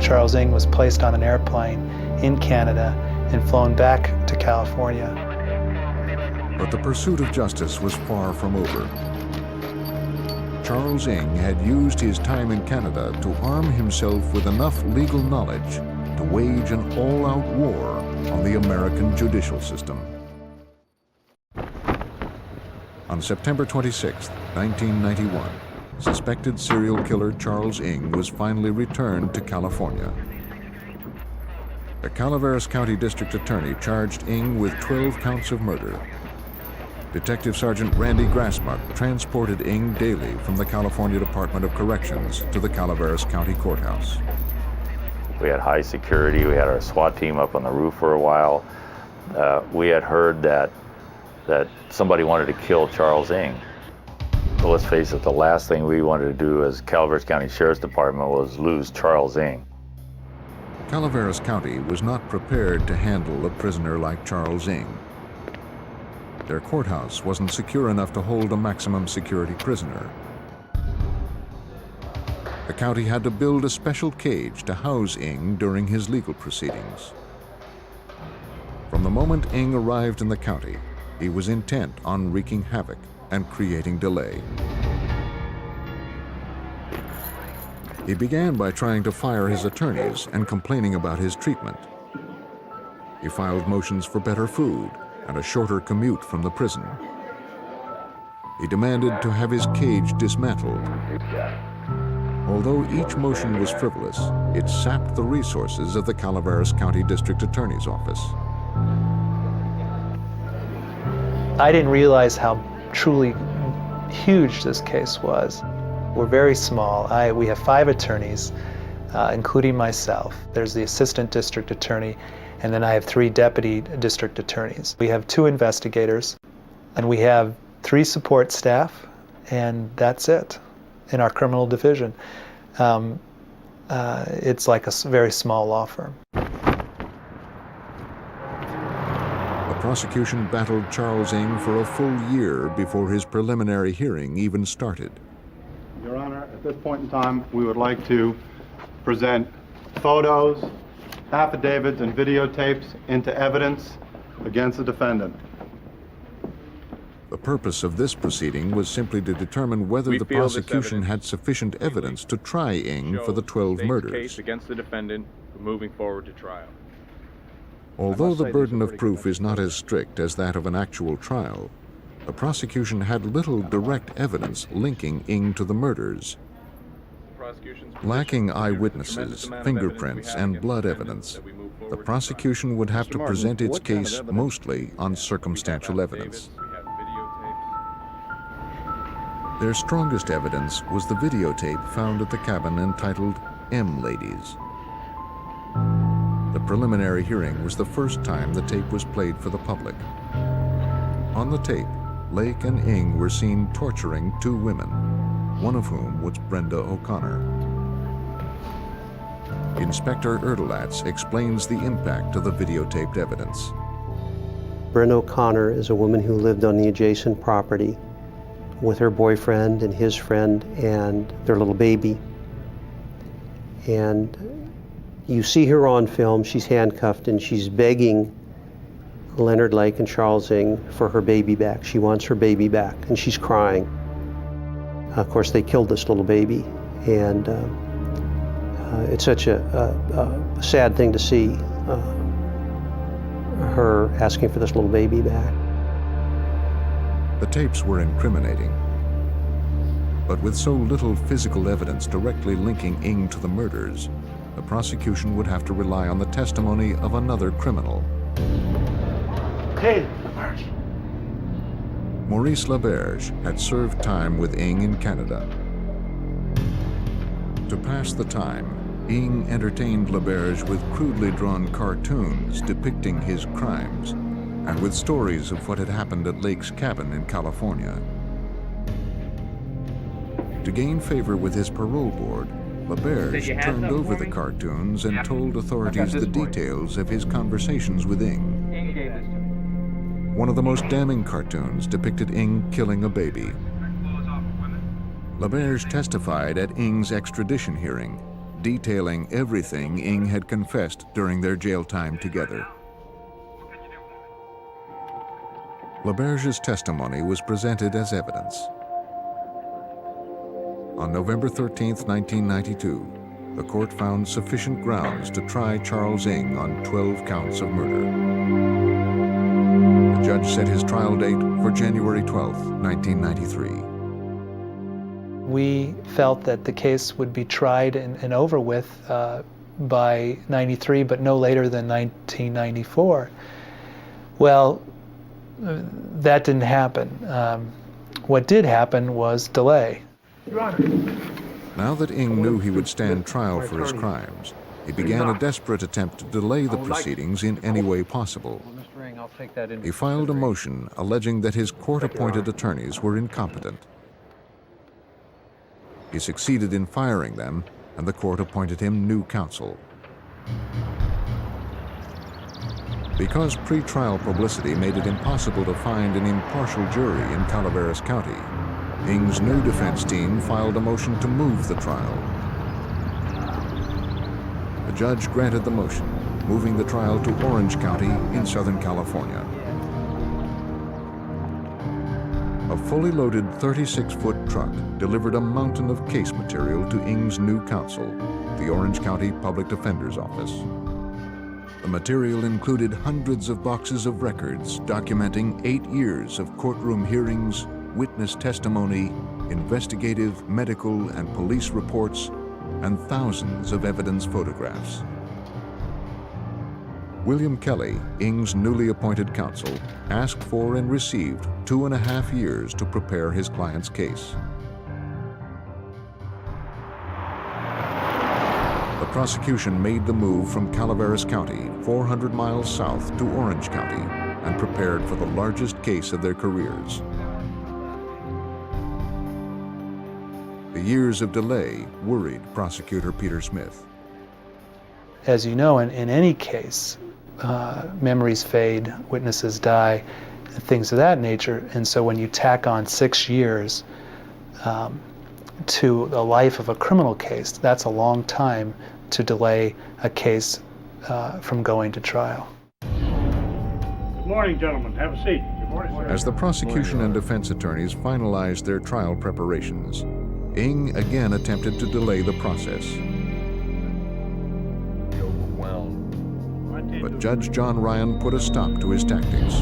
Charles Ng was placed on an airplane in Canada and flown back to California. But the pursuit of justice was far from over. Charles Ng had used his time in Canada to arm himself with enough legal knowledge to wage an all-out war on the American judicial system. On September 26, 1991, suspected serial killer Charles Ng was finally returned to California. The Calaveras County District Attorney charged Ng with 12 counts of murder. Detective Sergeant Randy Grassmuck transported Ng daily from the California Department of Corrections to the Calaveras County Courthouse. We had high security. We had our SWAT team up on the roof for a while. We had heard that somebody wanted to kill Charles Ng. Well, let's face it, the last thing we wanted to do as Calaveras County Sheriff's Department was lose Charles Ng. Calaveras County was not prepared to handle a prisoner like Charles Ng. Their courthouse wasn't secure enough to hold a maximum security prisoner. The county had to build a special cage to house Ng during his legal proceedings. From the moment Ng arrived in the county, he was intent on wreaking havoc and creating delay. He began by trying to fire his attorneys and complaining about his treatment. He filed motions for better food and a shorter commute from the prison. He demanded to have his cage dismantled. Although each motion was frivolous, it sapped the resources of the Calaveras County District Attorney's Office. I didn't realize how truly huge this case was. We're very small. We have 5 attorneys, including myself. There's the assistant district attorney, and then I have 3 deputy district attorneys. We have 2 investigators, and we have 3 support staff, and that's it in our criminal division. It's like a very small law firm. The prosecution battled Charles Ng for a full year before his preliminary hearing even started. Your Honor, at this point in time, we would like to present photos affidavits and videotapes into evidence against the defendant. The purpose of this proceeding was simply to determine whether the prosecution had sufficient evidence to try Ng for the 12 murders. Case against the defendant moving forward to trial. Although the burden of proof is not as strict as that of an actual trial, the prosecution had little direct evidence linking Ng to the murders. Lacking eyewitnesses, fingerprints, and blood evidence, the prosecution would have to present its case mostly on circumstantial evidence. Their strongest evidence was the videotape found at the cabin entitled M Ladies. The preliminary hearing was the first time the tape was played for the public. On the tape, Lake and Ng were seen torturing 2 women, one of whom was Brenda O'Connor. Inspector Erdelatz explains the impact of the videotaped evidence. Brenda O'Connor is a woman who lived on the adjacent property with her boyfriend and his friend and their little baby. And you see her on film, she's handcuffed and she's begging Leonard Lake and Charles Ng for her baby back. She wants her baby back and she's crying. Of course, they killed this little baby, and it's such a sad thing to see, her asking for this little baby back. The tapes were incriminating, but with so little physical evidence directly linking Ng to the murders, the prosecution would have to rely on the testimony of another criminal. Hey, Maurice Laberge had served time with Ng in Canada. To pass the time, Ng entertained Laberge with crudely drawn cartoons depicting his crimes and with stories of what had happened at Lake's cabin in California. To gain favor with his parole board, Laberge turned over the cartoons and told authorities the details of his conversations with Ng. One of the most damning cartoons depicted Ng killing a baby. Laberge testified at Ng's extradition hearing, detailing everything Ng had confessed during their jail time together. Laberge's testimony was presented as evidence. On November 13, 1992, the court found sufficient grounds to try Charles Ng on 12 counts of murder. The judge set his trial date for January 12, 1993. We felt that the case would be tried and over with by 93, but no later than 1994. Well, that didn't happen. What did happen was delay. Your Honor. Now that Ng knew he would stand trial for his crimes, he began a desperate attempt to delay the proceedings in any way possible. He filed a motion alleging that his court-appointed attorneys were incompetent. He succeeded in firing them, and the court appointed him new counsel. Because pre-trial publicity made it impossible to find an impartial jury in Calaveras County, Ng's new defense team filed a motion to move the trial. The judge granted the motion, moving the trial to Orange County in Southern California. A fully loaded 36-foot truck delivered a mountain of case material to Ng's new counsel, the Orange County Public Defender's Office. The material included hundreds of boxes of records documenting 8 years of courtroom hearings, witness testimony, investigative, medical, and police reports, and thousands of evidence photographs. William Kelly, Ng's newly appointed counsel, asked for and received 2.5 years to prepare his client's case. The prosecution made the move from Calaveras County, 400 miles south, to Orange County, and prepared for the largest case of their careers. The years of delay worried prosecutor Peter Smith. As you know, in any case, memories fade, witnesses die, things of that nature. And so when you tack on 6 years to the life of a criminal case, that's a long time to delay a case from going to trial. Good morning, gentlemen. Have a seat. Good morning, sir. As the prosecution and defense attorneys finalized their trial preparations, Ng again attempted to delay the process. But Judge John Ryan put a stop to his tactics.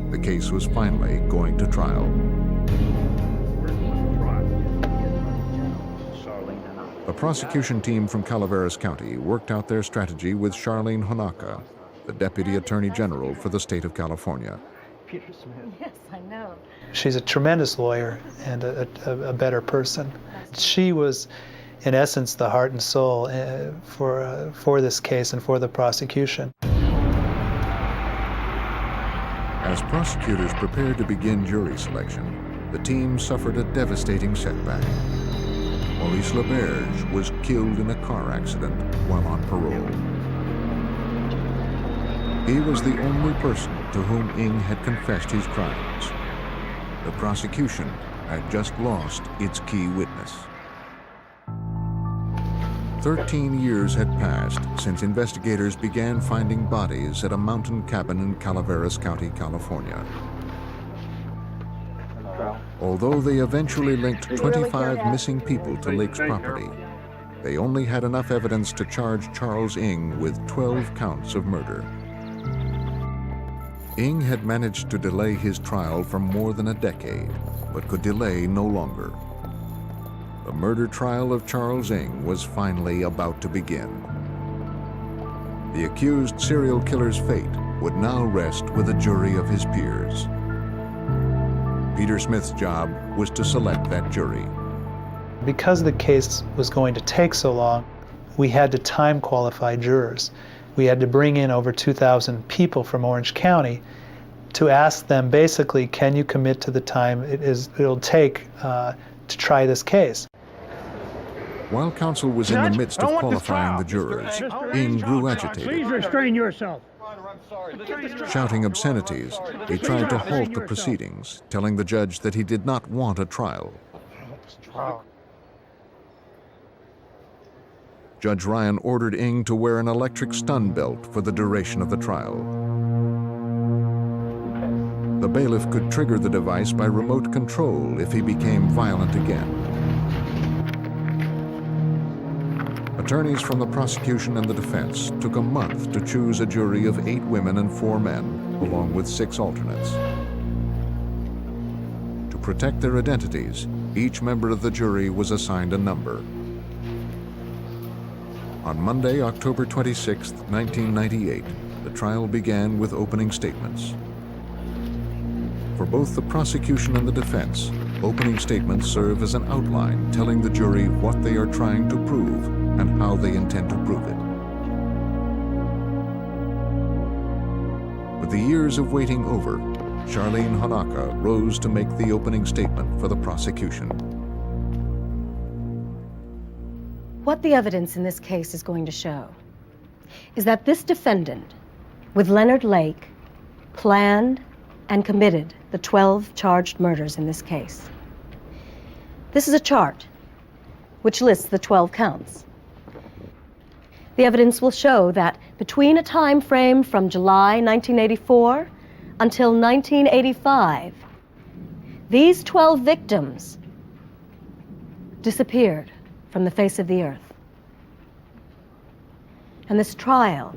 The case was finally going to trial. The prosecution team from Calaveras County worked out their strategy with Charlene Honaka, the Deputy Attorney General for the state of California. Yes, I know. She's a tremendous lawyer and a better person. She was, in essence, the heart and soul for this case and for the prosecution. As prosecutors prepared to begin jury selection, the team suffered a devastating setback. Maurice LeBerge was killed in a car accident while on parole. He was the only person to whom Ng had confessed his crimes. The prosecution had just lost its key witness. 13 years had passed since investigators began finding bodies at a mountain cabin in Calaveras County, California. Although they eventually linked 25 missing people to Lake's property, they only had enough evidence to charge Charles Ng with 12 counts of murder. Ng had managed to delay his trial for more than a decade, but could delay no longer. The murder trial of Charles Ng was finally about to begin. The accused serial killer's fate would now rest with a jury of his peers. Peter Smith's job was to select that jury. Because the case was going to take so long, we had to time qualify jurors. We had to bring in over 2,000 people from Orange County to ask them basically, can you commit to the time it'll take to try this case? While counsel was in the midst of qualifying the jurors, Ng grew agitated. Please restrain yourself. Shouting obscenities, he tried to halt the proceedings, telling the judge that he did not want a trial. Judge Ryan ordered Ng to wear an electric stun belt for the duration of the trial. The bailiff could trigger the device by remote control if he became violent again. Attorneys from the prosecution and the defense took a month to choose a jury of 8 women and 4 men, along with 6 alternates. To protect their identities, each member of the jury was assigned a number. On Monday, October 26, 1998, the trial began with opening statements. For both the prosecution and the defense, opening statements serve as an outline telling the jury what they are trying to prove and how they intend to prove it. With the years of waiting over, Charlene Honaka rose to make the opening statement for the prosecution. What the evidence in this case is going to show is that this defendant, with Leonard Lake, planned and committed the 12 charged murders in this case. This is a chart which lists the 12 counts. The evidence will show that between a time frame from July 1984 until 1985, these 12 victims disappeared from the face of the earth. And this trial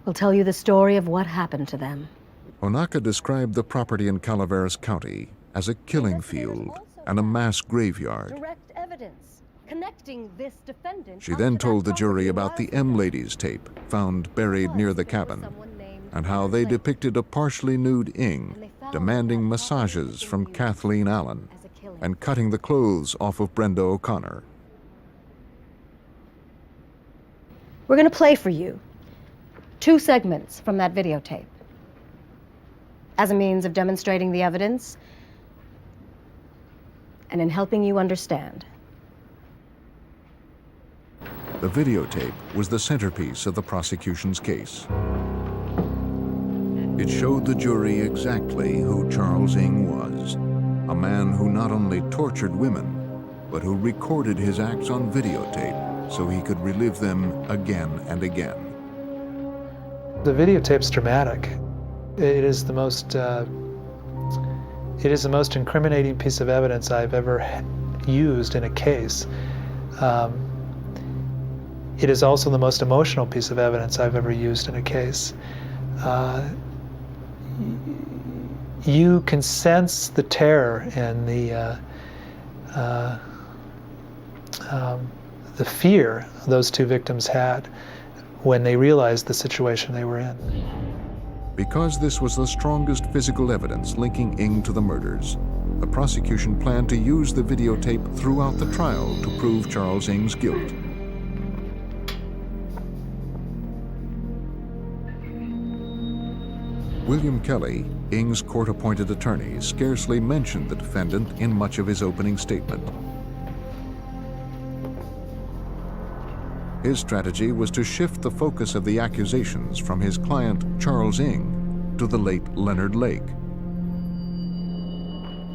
will tell you the story of what happened to them. Honaka described the property in Calaveras County as a killing field and a mass graveyard. Direct evidence connecting this defendant. She then told the jury about the M Ladies tape found buried near the cabin and how they depicted a partially nude Ng demanding massages from Kathleen Allen and cutting the clothes off of Brenda O'Connor. We're going to play for you 2 segments from that videotape as a means of demonstrating the evidence and in helping you understand. The videotape was the centerpiece of the prosecution's case. It showed the jury exactly who Charles Ng was, a man who not only tortured women, but who recorded his acts on videotape so he could relive them again and again. The videotape's dramatic. It is the most incriminating piece of evidence I've ever used in a case. It is also the most emotional piece of evidence I've ever used in a case. You can sense the terror and the fear those two victims had when they realized the situation they were in. Because this was the strongest physical evidence linking Ng to the murders, the prosecution planned to use the videotape throughout the trial to prove Charles Ng's guilt. William Kelly, Ng's court-appointed attorney, scarcely mentioned the defendant in much of his opening statement. His strategy was to shift the focus of the accusations from his client, Charles Ng, to the late Leonard Lake.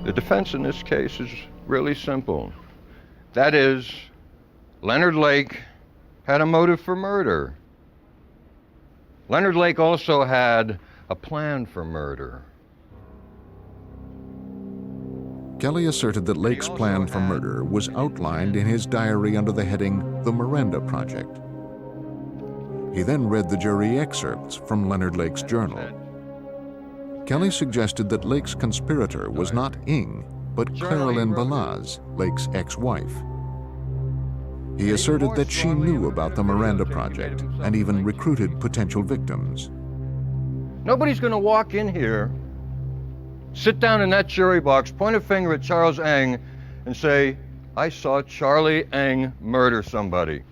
The defense in this case is really simple. That is, Leonard Lake had a motive for murder. Leonard Lake also had a plan for murder. Kelly asserted that Lake's plan for murder was outlined in his diary under the heading, The Miranda Project. He then read the jury excerpts from Leonard Lake's journal. Kelly suggested that Lake's conspirator was not Ng, but Carolyn Balaz, Lake's ex-wife. He asserted that she knew about the Miranda Project and even recruited potential victims. Nobody's gonna walk in here, sit down in that jury box, point a finger at Charles Ng, and say, I saw Charlie Ng murder somebody.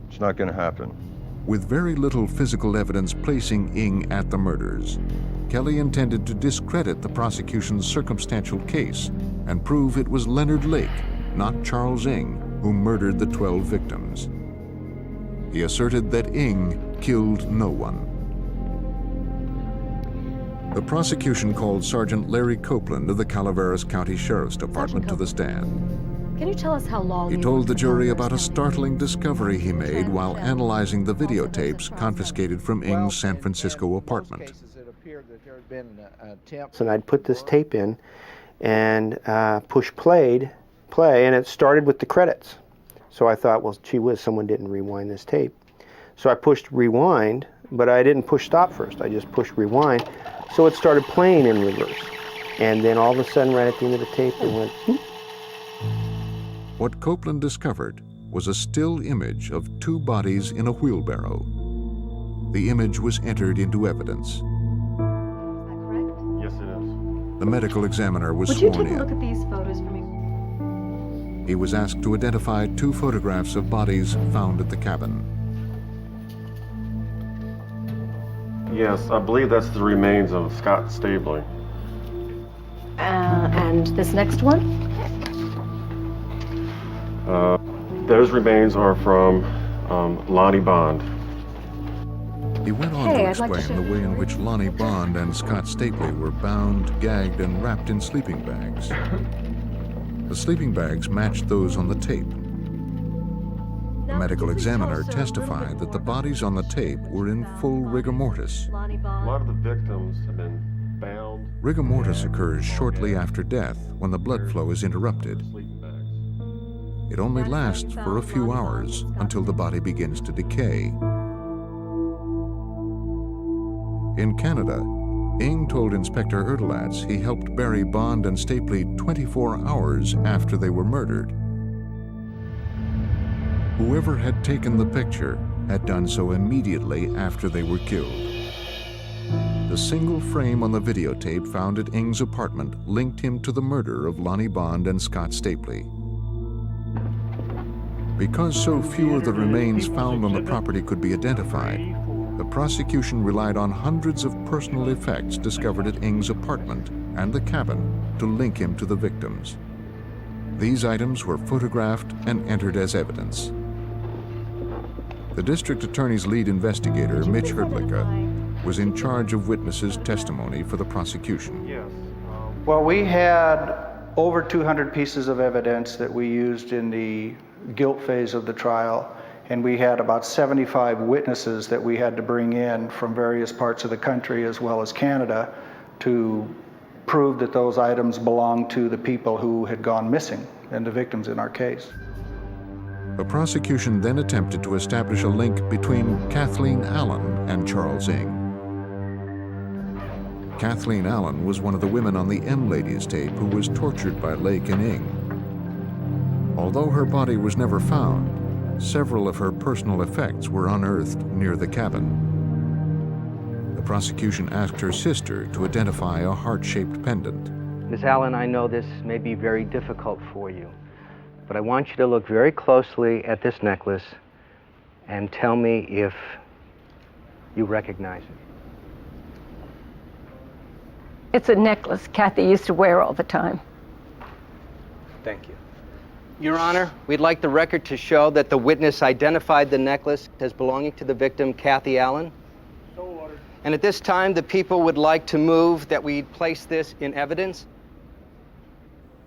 It's not gonna happen. With very little physical evidence placing Ng at the murders, Kelly intended to discredit the prosecution's circumstantial case and prove it was Leonard Lake, not Charles Ng, who murdered the 12 victims. He asserted that Ng killed no one. The prosecution called Sergeant Larry Copeland of the Calaveras County Sheriff's Department to the stand. Can you tell us how long He told the jury about a startling discovery he made while analyzing the videotapes confiscated from Ng's San Francisco apartment. And I'd put this tape in and push play, and it started with the credits. So I thought, well, gee whiz, someone didn't rewind this tape. So I pushed rewind, but I didn't push stop first. I just pushed rewind. So it started playing in reverse. And then all of a sudden, right at the end of the tape, it went, whoop. What Copeland discovered was a still image of two bodies in a wheelbarrow. The image was entered into evidence. Is that correct? Yes, it is. The medical examiner was Would you sworn take a in. look at these photos for me? He was asked to identify two photographs of bodies found at the cabin. Yes, I believe that's the remains of Scott Stabley. And this next one? Those remains are from Lonnie Bond. He went on to explain the way in which Lonnie Bond and Scott Stapley were bound, gagged, and wrapped in sleeping bags. The sleeping bags matched those on the tape. The medical examiner testified that the bodies on the tape were in full rigor mortis. A lot of the victims have been bound. Rigor mortis occurs shortly after death when the blood flow is interrupted. It only lasts for a few hours until the body begins to decay. In Canada, Ng told Inspector Erdelatz he helped bury Bond and Stapley 24 hours after they were murdered. Whoever had taken the picture had done so immediately after they were killed. The single frame on the videotape found at Ng's apartment linked him to the murder of Lonnie Bond and Scott Stapley. Because so few of the remains found on the property could be identified, the prosecution relied on hundreds of personal effects discovered at Ng's apartment and the cabin to link him to the victims. These items were photographed and entered as evidence. The district attorney's lead investigator, Mitch Herdlicka, was in charge of witnesses' testimony for the prosecution. Well, we had over 200 pieces of evidence that we used in the guilt phase of the trial, and we had about 75 witnesses that we had to bring in from various parts of the country as well as Canada to prove that those items belonged to the people who had gone missing and the victims in our case. The prosecution then attempted to establish a link between Kathleen Allen and Charles Ng. Kathleen Allen was one of the women on the M Ladies tape who was tortured by Lake and Ng. Although her body was never found, several of her personal effects were unearthed near the cabin. The prosecution asked her sister to identify a heart-shaped pendant. Ms. Allen, I know this may be very difficult for you, but I want you to look very closely at this necklace and tell me if you recognize it. It's a necklace Kathy used to wear all the time. Thank you. Your Honor, we'd like the record to show that the witness identified the necklace as belonging to the victim, Kathy Allen. So ordered. And at this time, the people would like to move that we place this in evidence.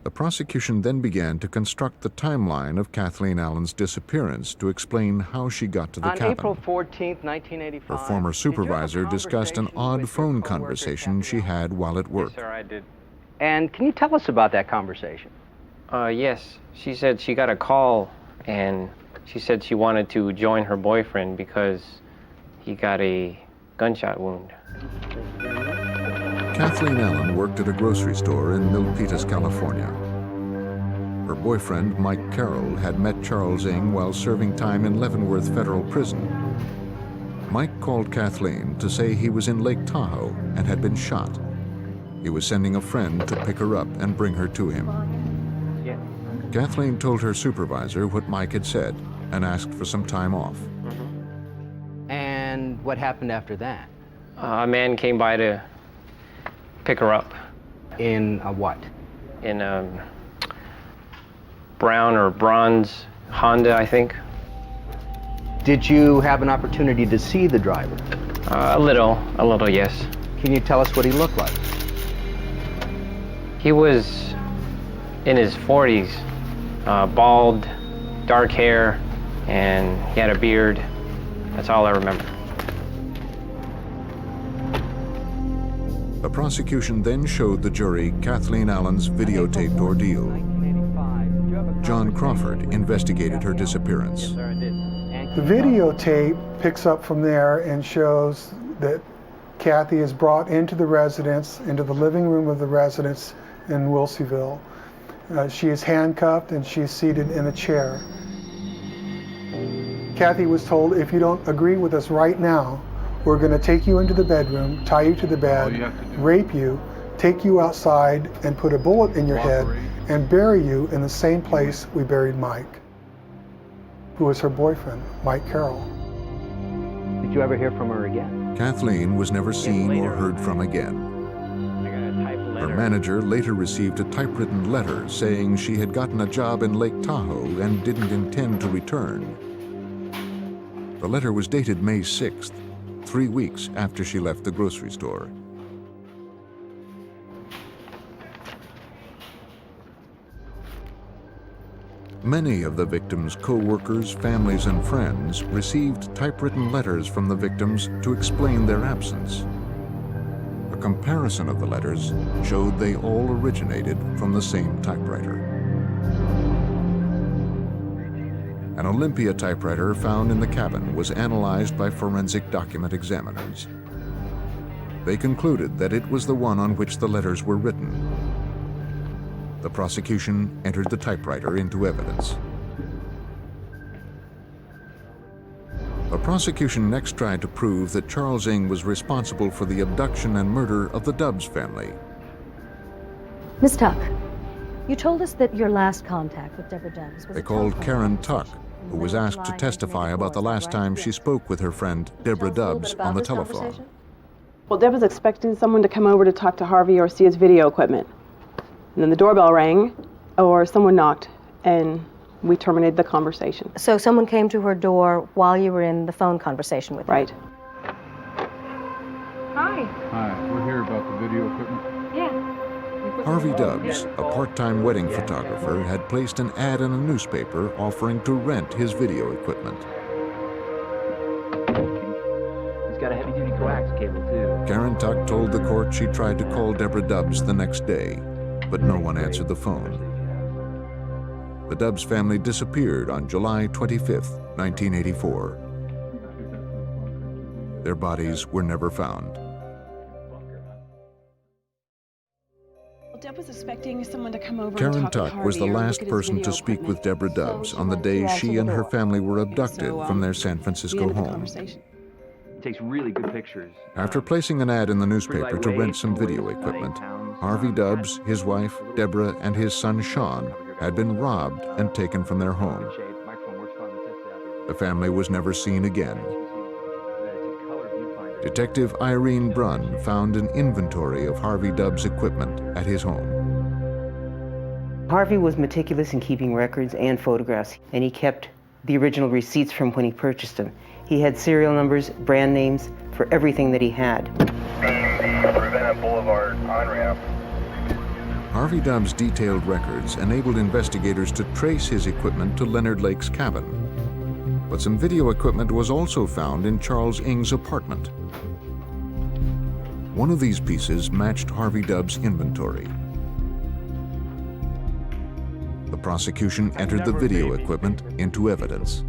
The prosecution then began to construct the timeline of Kathleen Allen's disappearance to explain how she got to the cabin. On April 14th, 1985, Her former supervisor discussed an odd phone conversation she had while at work. Yes, sir, I did. And can you tell us about that conversation? Yes. She said she got a call, and she said she wanted to join her boyfriend because he got a gunshot wound. Kathleen Allen worked at a grocery store in Milpitas, California. Her boyfriend, Mike Carroll, had met Charles Ng while serving time in Leavenworth Federal Prison. Mike called Kathleen to say he was in Lake Tahoe and had been shot. He was sending a friend to pick her up and bring her to him. Kathleen told her supervisor what Mike had said and asked for some time off. And what happened after that? A man came by to pick her up. In a what? In a brown or bronze Honda, I think. Did you have an opportunity to see the driver? A little, yes. Can you tell us what he looked like? He was in his 40s, bald, dark hair, and he had a beard. That's all I remember. The prosecution then showed the jury Kathleen Allen's videotaped ordeal. John Crawford investigated her disappearance. The videotape picks up from there and shows that Kathy is brought into the residence, into the living room of the residence in Wilseyville. She is handcuffed and she's seated in a chair. Kathy was told, if you don't agree with us right now, we're going to take you into the bedroom, tie you to the bed, rape you, take you outside and put a bullet in your head and bury you in the same place we buried Mike, who was her boyfriend, Mike Carroll. Did you ever hear from her again? Kathleen was never seen or heard from again. Her manager later received a typewritten letter saying she had gotten a job in Lake Tahoe and didn't intend to return. The letter was dated May 6th, 3 weeks after she left the grocery store. Many of the victims' co-workers, families, and friends received typewritten letters from the victims to explain their absence. A comparison of the letters showed they all originated from the same typewriter. An Olympia typewriter found in the cabin was analyzed by forensic document examiners. They concluded that it was the one on which the letters were written. The prosecution entered the typewriter into evidence. The prosecution next tried to prove that Charles Ng was responsible for the abduction and murder of the Dubs family. Miss Tuck, you told us that your last contact with Deborah Dubs was They called Karen Tuck, who was asked to testify about the last time she spoke with her friend Deborah Dubs on the telephone. Well, Deb was expecting someone to come over to talk to Harvey or see his video equipment. And then the doorbell rang, or someone knocked, and we terminated the conversation. So someone came to her door while you were in the phone conversation with her? Right. Hi. Hi, we're here about the video equipment. Yeah. We Harvey Dubbs, a part-time wedding photographer, had placed an ad in a newspaper offering to rent his video equipment. He's got a heavy-duty coax cable, too. Karen Tuck told the court she tried to call Deborah Dubbs the next day, but no one answered the phone. The Dubbs family disappeared on July 25th, 1984. Their bodies were never found. Deb was expecting someone to come over Karen and talk Tuck with Harvey was the or look last at his person video to speak equipment. with Deborah Dubbs on the day she and her family were abducted from their San Francisco home. He takes really good pictures. After placing an ad in the newspaper to rent some video equipment, Harvey Dubbs, his wife, Deborah, and his son, Sean, had been robbed and taken from their home. The family was never seen again. Detective Irene Brunn found an inventory of Harvey Dubbs' equipment at his home. Harvey was meticulous in keeping records and photographs, and he kept the original receipts from when he purchased them. He had serial numbers, brand names for everything that he had. Ravenna Boulevard on-ramp. Harvey Dubbs' detailed records enabled investigators to trace his equipment to Leonard Lake's cabin. But some video equipment was also found in Charles Ng's apartment. One of these pieces matched Harvey Dubbs' inventory. The prosecution entered the video equipment into evidence.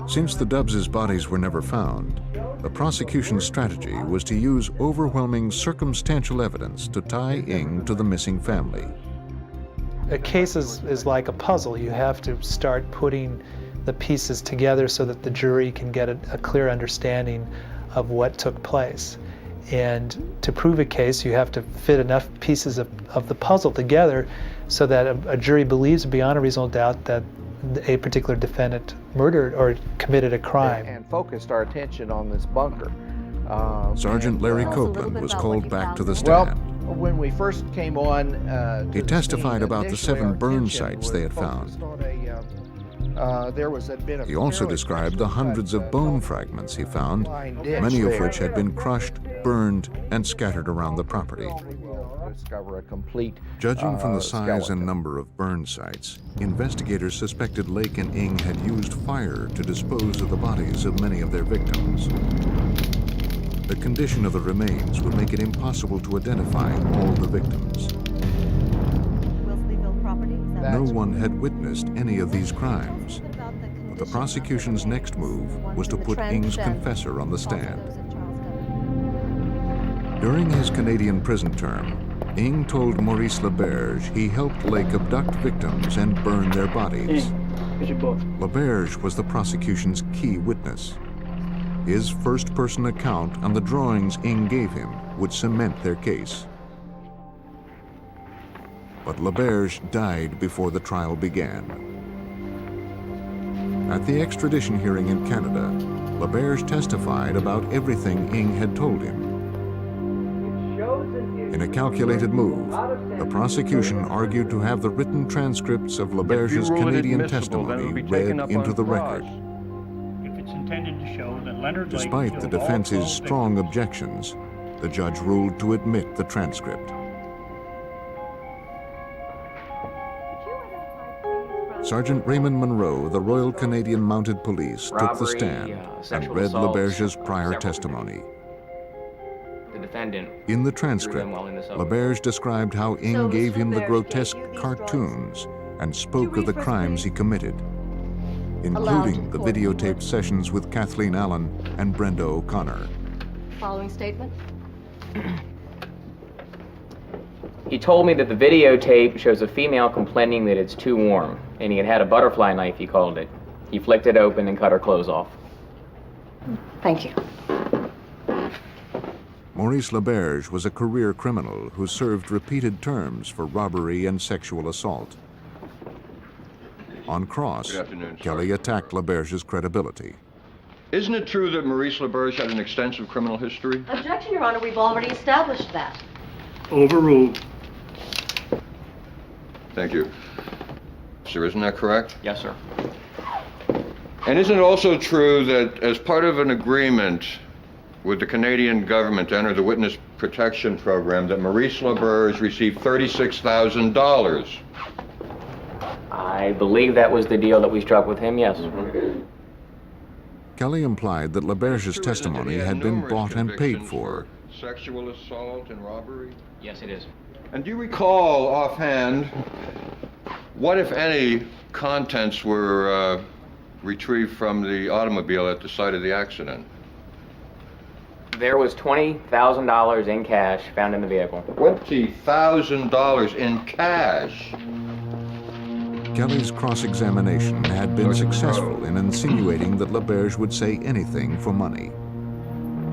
Since the Dubbs' bodies were never found, the prosecution's strategy was to use overwhelming circumstantial evidence to tie Ng to the missing family. A case is like a puzzle. You have to start putting the pieces together so that the jury can get a clear understanding of what took place. And to prove a case, you have to fit enough pieces of the puzzle together so that a jury believes beyond a reasonable doubt that a particular defendant murdered or committed a crime. And focused our attention on this bunker. Sergeant Larry Copeland was called back to the stand. Well, when we first came on, He testified about the 7 burn sites they had found. He also described the hundreds of bone fragments he found, many of which had been crushed, burned, and scattered around the property. Discover a complete, Judging from the size skeleton. and number of burn sites, investigators suspected Lake and Ng had used fire to dispose of the bodies of many of their victims. The condition of the remains would make it impossible to identify all the victims. Wilseyville property? No one had witnessed any of these crimes. But the prosecution's next move was to put Ng's confessor on the stand. During his Canadian prison term, Ng told Maurice LaBerge he helped Lake abduct victims and burn their bodies. LaBerge was the prosecution's key witness. His first-person account and the drawings Ng gave him would cement their case. But LaBerge died before the trial began. At the extradition hearing in Canada, LaBerge testified about everything Ng had told him. In a calculated move, the prosecution argued to have the written transcripts of LaBerge's Canadian testimony read into the record. If it's intended to show that Leonard Lake Despite the killed all defense's 12 strong objections, the judge ruled to admit the transcript. Sergeant Raymond Monroe, the Royal Canadian Mounted Police, took the stand and read LaBerge's prior testimony. The defendant. In the transcript, LaBerge described how Ng gave him the grotesque cartoons and spoke of the crimes he committed, including the videotaped sessions with Kathleen Allen and Brenda O'Connor. Following statement. He told me that the videotape shows a female complaining that it's too warm, and he had a butterfly knife, he called it. He flicked it open and cut her clothes off. Thank you. Maurice LaBerge was a career criminal who served repeated terms for robbery and sexual assault. On cross, Kelly attacked LaBerge's credibility. Isn't it true that Maurice LaBerge had an extensive criminal history? Objection, Your Honor. We've already established that. Overruled. Thank you. Sir, isn't that correct? Yes, sir. And isn't it also true that as part of an agreement with the Canadian government to enter the witness protection program that Maurice LaBerge received $36,000. I believe that was the deal that we struck with him, yes. Kelly implied that LaBerge's testimony had been bought and paid for. Sexual assault and robbery? Yes, it is. And do you recall offhand what, if any, contents were retrieved from the automobile at the site of the accident? There was $20,000 in cash found in the vehicle. $20,000 in cash? Kelly's cross-examination had been successful in insinuating that LaBerge would say anything for money.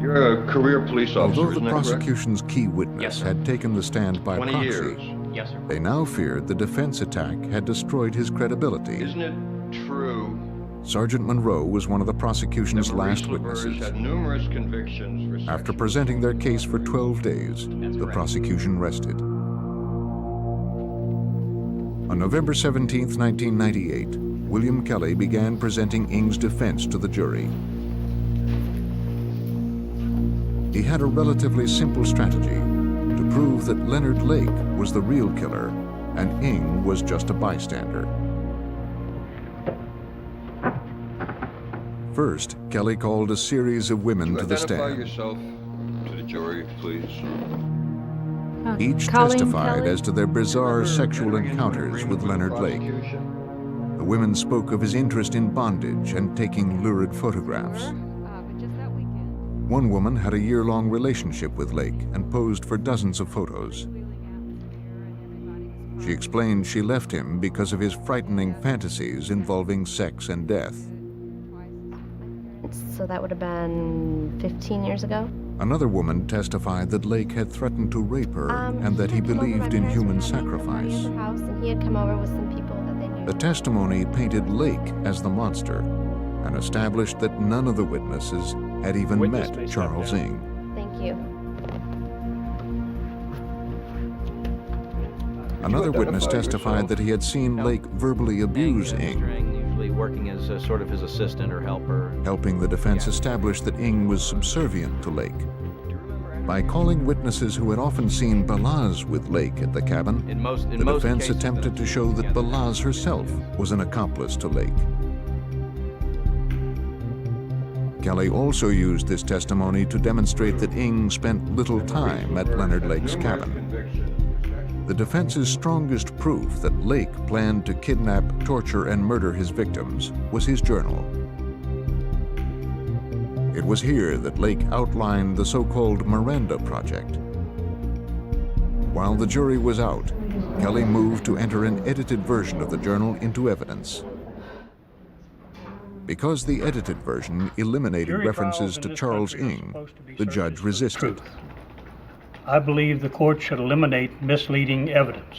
You're a career police officer, Although the isn't that prosecution's key witness had taken the stand by 20 proxy, years. Yes, sir. they now feared the defense attack had destroyed his credibility. Isn't it true Sergeant Monroe was one of the prosecution's that Maurice last LaBerge witnesses. had numerous convictions for After presenting their case for 12 days, the prosecution rested. On November 17, 1998, William Kelly began presenting Ng's defense to the jury. He had a relatively simple strategy to prove that Leonard Lake was the real killer and Ng was just a bystander. First, Kelly called a series of women to the Identify stand. yourself to the jury, please. Each testified as to their bizarre sexual encounters with Leonard Lake. The women spoke of his interest in bondage and taking lurid photographs. One woman had a year-long relationship with Lake and posed for dozens of photos. She explained she left him because of his frightening fantasies involving sex and death. So that would have been 15 years ago. Another woman testified that Lake had threatened to rape her and that he believed in human sacrifice. House, and he had come over with some people that they knew. The testimony painted Lake as the monster and established that none of the witnesses had even met Charles Ng. Thank you. Another witness testified that he had seen Lake verbally abuse Ng, usually working as sort of his assistant or helper. helping the defense establish that Ng was subservient to Lake. By calling witnesses who had often seen Balaz with Lake at the cabin, the defense attempted to show that Balaz herself was an accomplice to Lake. Kelly also used this testimony to demonstrate that Ng spent little time at Leonard Lake's cabin. The defense's strongest proof that Lake planned to kidnap, torture, and murder his victims was his journal. It was here that Lake outlined the so-called Miranda Project. While the jury was out, Kelly moved to enter an edited version of the journal into evidence. Because the edited version eliminated references to Charles Ng, the judge resisted. I believe the court should eliminate misleading evidence.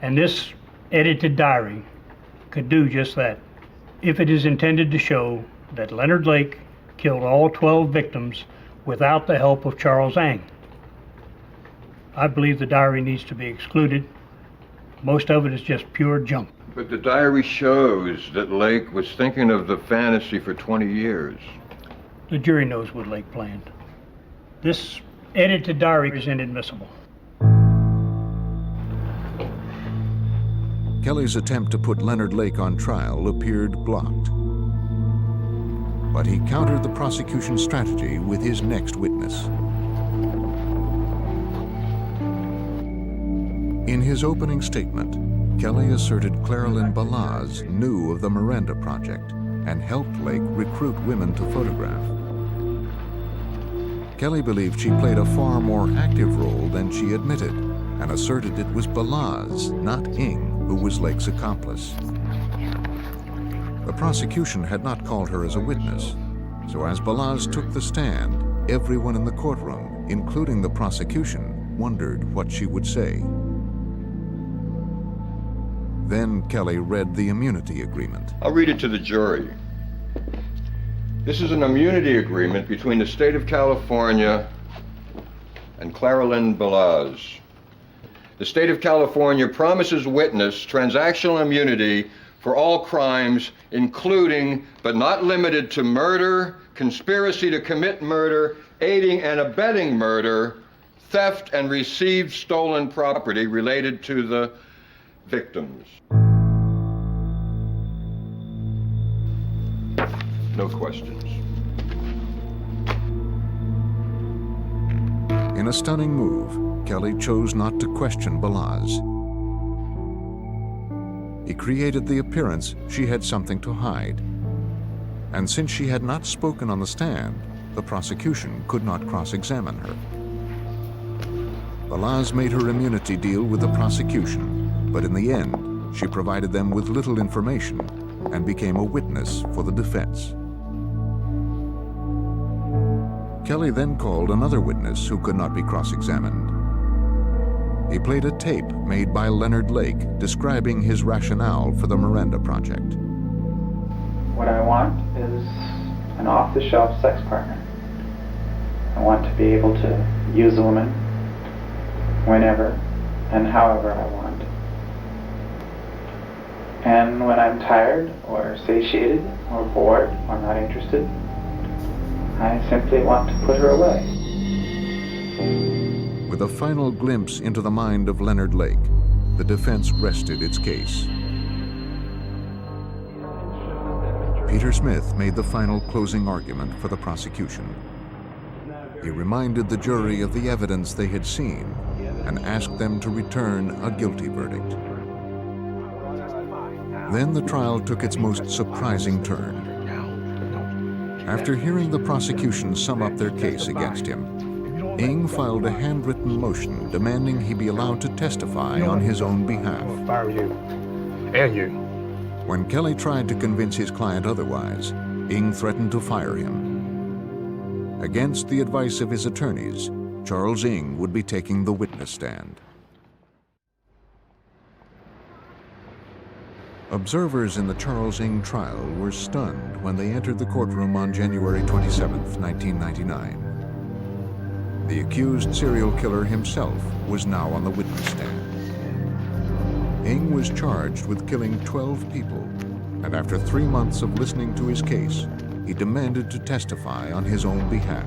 And this edited diary could do just that, if it is intended to show that Leonard Lake killed all 12 victims without the help of Charles Ng. I believe the diary needs to be excluded. Most of it is just pure junk. But the diary shows that Lake was thinking of the fantasy for 20 years. The jury knows what Lake planned. This edited diary is inadmissible. Kelly's attempt to put Leonard Lake on trial appeared blocked. But he countered the prosecution's strategy with his next witness. In his opening statement, Kelly asserted Claralyn Balaz knew of the Miranda Project and helped Lake recruit women to photograph. Kelly believed she played a far more active role than she admitted and asserted it was Balaz, not Ng, who was Lake's accomplice. The prosecution had not called her as a witness, so as Balaz took the stand, everyone in the courtroom, including the prosecution, wondered what she would say. Then Kelly read the immunity agreement. I'll read it to the jury. This is an immunity agreement between the state of California and Claralyn Balaz. The state of California promises witness transactional immunity for all crimes, including but not limited to murder, conspiracy to commit murder, aiding and abetting murder, theft and received stolen property related to the victims. No questions. In a stunning move, Kelly chose not to question Balazs. He created the appearance she had something to hide. And since she had not spoken on the stand, the prosecution could not cross-examine her. Balazs made her immunity deal with the prosecution, but in the end, she provided them with little information and became a witness for the defense. Kelly then called another witness who could not be cross-examined. He played a tape made by Leonard Lake describing his rationale for the Miranda Project. What I want is an off-the-shelf sex partner. I want to be able to use a woman whenever and however I want. And when I'm tired or satiated or bored or not interested, I simply want to put her away. With a final glimpse into the mind of Leonard Lake, the defense rested its case. Peter Smith made the final closing argument for the prosecution. He reminded the jury of the evidence they had seen and asked them to return a guilty verdict. Then the trial took its most surprising turn. After hearing the prosecution sum up their case against him, Ng filed a handwritten motion demanding he be allowed to testify on his own behalf. Fire you. And you. When Kelly tried to convince his client otherwise, Ng threatened to fire him. Against the advice of his attorneys, Charles Ng would be taking the witness stand. Observers in the Charles Ng trial were stunned when they entered the courtroom on January 27, 1999. The accused serial killer himself was now on the witness stand. Ng was charged with killing 12 people, and after 3 months of listening to his case, he demanded to testify on his own behalf.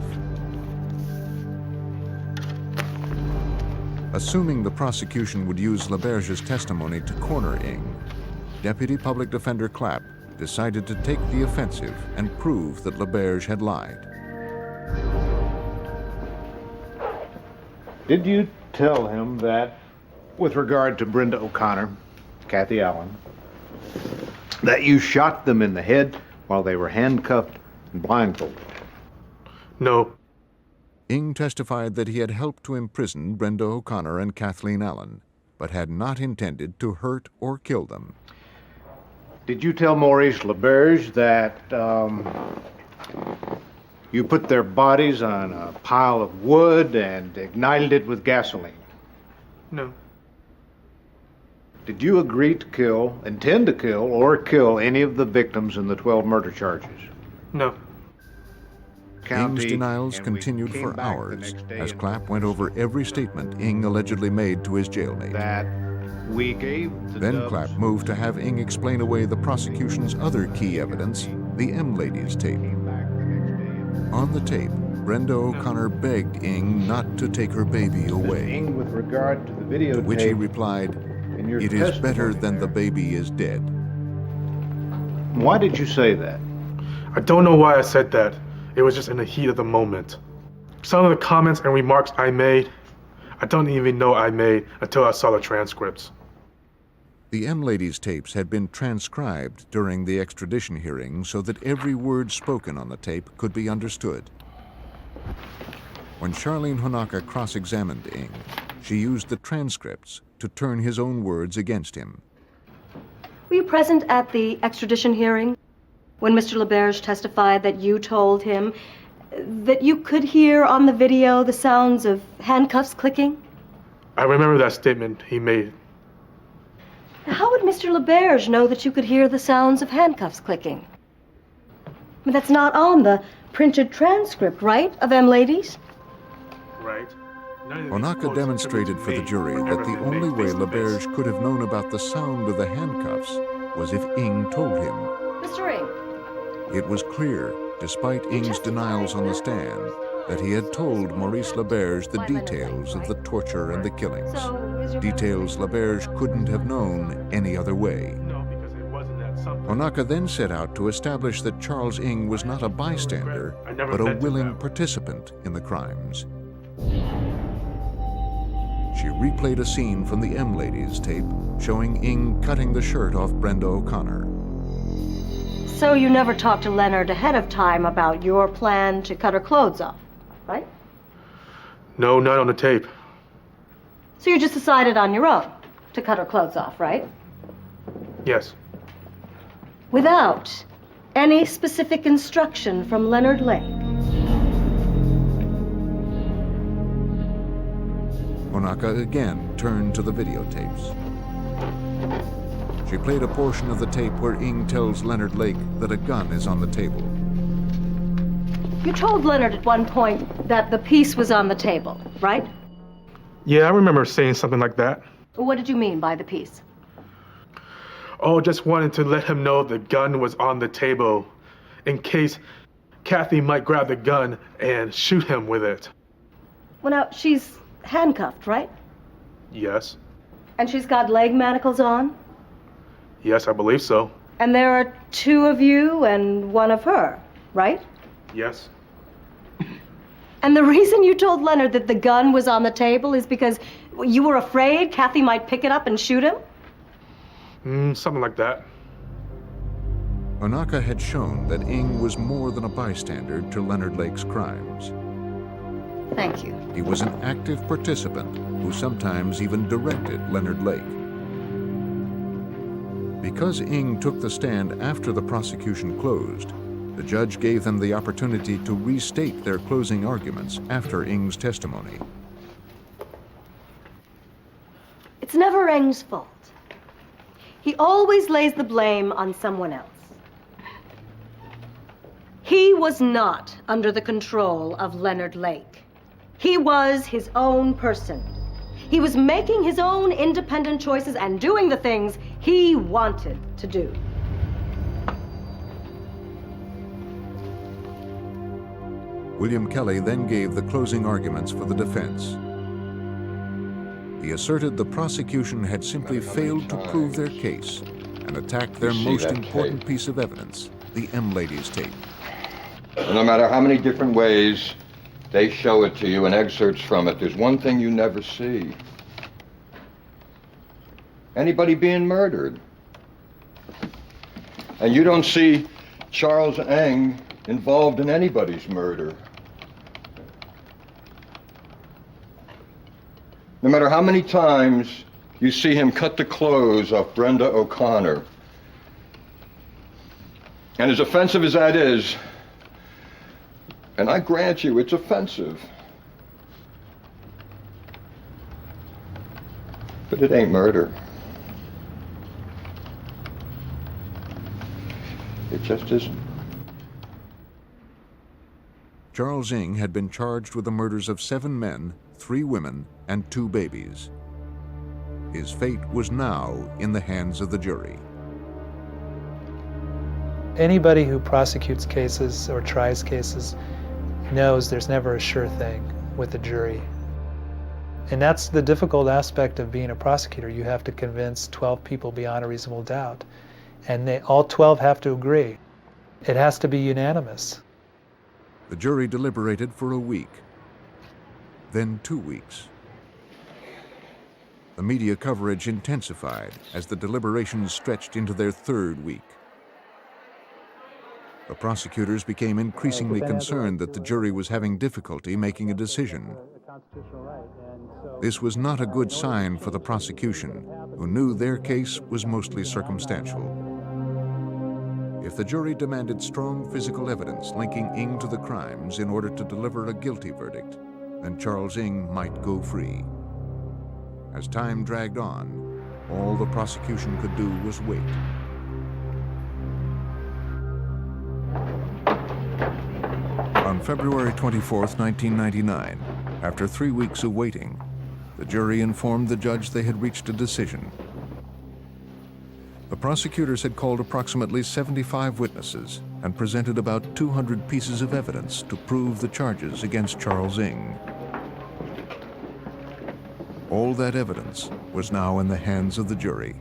Assuming the prosecution would use LaBerge's testimony to corner Ng, Deputy Public Defender Clapp decided to take the offensive and prove that LaBerge had lied. Did you tell him that, with regard to Brenda O'Connor, Kathy Allen, that you shot them in the head while they were handcuffed and blindfolded? No. Ng testified that he had helped to imprison Brenda O'Connor and Kathleen Allen, but had not intended to hurt or kill them. Did you tell Maurice LaBerge that you put their bodies on a pile of wood and ignited it with gasoline? No. Did you agree to kill, intend to kill, or kill any of the victims in the 12 murder charges? No. Ng's denials continued for hours as Clapp went over every statement Ng allegedly made to his jailmate. Then Clapp moved to have Ng explain away the prosecution's other key evidence, the M Ladies tape. On the tape, Brenda O'Connor begged Ng not to take her baby away, With regard to the videotape, to which he replied, "It is better than the baby is dead." Why did you say that? I don't know why I said that. It was just in the heat of the moment. Some of the comments and remarks I made, I don't even know I made until I saw the transcripts. The M Ladies tapes had been transcribed during the extradition hearing so that every word spoken on the tape could be understood. When Charlene Honaka cross-examined Ng, she used the transcripts to turn his own words against him. Were you present at the extradition hearing when Mr. LaBerge testified that you told him that you could hear on the video the sounds of handcuffs clicking? I remember that statement he made. How would Mr. LaBerge know that you could hear the sounds of handcuffs clicking? I mean, that's not on the printed transcript, right, of M Ladies? Right. Honaka demonstrated for the jury that the only way LaBerge could have known about the sound of the handcuffs was if Ng told him. Mr. Ng. It was clear, despite Ng's denials on the stand, that he had told Maurice Laberge the details of the torture and the killings. Details Laberge couldn't have known any other way. Onaka then set out to establish that Charles Ng was not a bystander, but a willing participant in the crimes. She replayed a scene from the M Ladies tape showing Ng cutting the shirt off Brenda O'Connor. So you never talked to Leonard ahead of time about your plan to cut her clothes off, right? No, not on the tape. So you just decided on your own to cut her clothes off, right? Yes. Without any specific instruction from Leonard Lake. Onaka again turned to the videotapes. She played a portion of the tape where Ng tells Leonard Lake that a gun is on the table. You told Leonard at one point that the piece was on the table, right? Yeah, I remember saying something like that. What did you mean by the piece? Oh, just wanted to let him know the gun was on the table in case Kathy might grab the gun and shoot him with it. Well, now, she's handcuffed, right? Yes. And she's got leg manacles on? Yes, I believe so. And there are two of you and one of her, right? Yes. And the reason you told Leonard that the gun was on the table is because you were afraid Kathy might pick it up and shoot him? Something like that. Onaka had shown that Ng was more than a bystander to Leonard Lake's crimes. Thank you. He was an active participant who sometimes even directed Leonard Lake. Because Ng took the stand after the prosecution closed, the judge gave them the opportunity to restate their closing arguments after Ng's testimony. It's never Ng's fault. He always lays the blame on someone else. He was not under the control of Leonard Lake. He was his own person. He was making his own independent choices and doing the things he wanted to do. William Kelly then gave the closing arguments for the defense. He asserted the prosecution had simply failed to prove their case and attacked their most important piece of evidence, the M Ladies tape. And no matter how many different ways they show it to you and excerpts from it, there's one thing you never see. Anybody being murdered. And you don't see Charles Ng involved in anybody's murder. No matter how many times you see him cut the clothes off Brenda O'Connor. And as offensive as that is, and I grant you it's offensive, but it ain't murder. It just isn't. Charles Ng had been charged with the murders of 7 men, 3 women, and 2 babies. His fate was now in the hands of the jury. Anybody who prosecutes cases or tries cases knows there's never a sure thing with a jury. And that's the difficult aspect of being a prosecutor. You have to convince 12 people beyond a reasonable doubt. And all 12 have to agree. It has to be unanimous. The jury deliberated for a week, then 2 weeks. The media coverage intensified as the deliberations stretched into their 3rd week. The prosecutors became increasingly concerned that the jury was having difficulty making a decision. This was not a good sign for the prosecution, who knew their case was mostly circumstantial. If the jury demanded strong physical evidence linking Ng to the crimes in order to deliver a guilty verdict, then Charles Ng might go free. As time dragged on, all the prosecution could do was wait. On February 24th, 1999, after 3 weeks of waiting, the jury informed the judge they had reached a decision. The prosecutors had called approximately 75 witnesses and presented about 200 pieces of evidence to prove the charges against Charles Ng. All that evidence was now in the hands of the jury.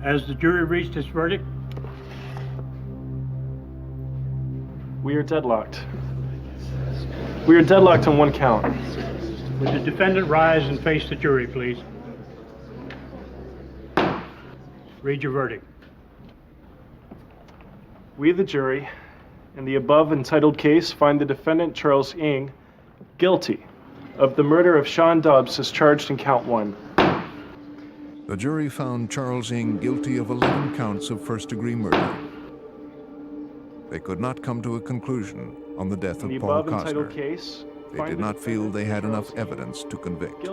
Has the jury reached its verdict? We are deadlocked. We are deadlocked on one count. Would the defendant rise and face the jury, please? Read your verdict. We, the jury, in the above entitled case, find the defendant, Charles Ng, guilty of the murder of Sean Dubs as charged in count 1. The jury found Charles Ng guilty of 11 counts of first-degree murder. They could not come to a conclusion on the death of Paul Costner. They did not feel they had enough evidence to convict.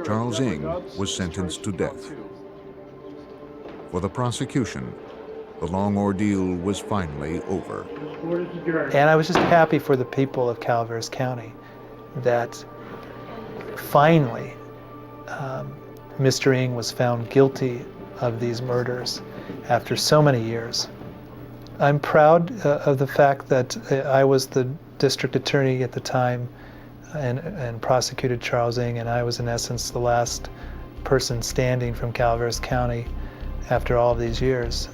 Charles Ng was sentenced to death. For the prosecution, the long ordeal was finally over. And I was just happy for the people of Calaveras County that finally Mr. Ng was found guilty of these murders after so many years. I'm proud of the fact that I was the district attorney at the time and prosecuted Charles Ng, and I was in essence the last person standing from Calaveras County after all of these years.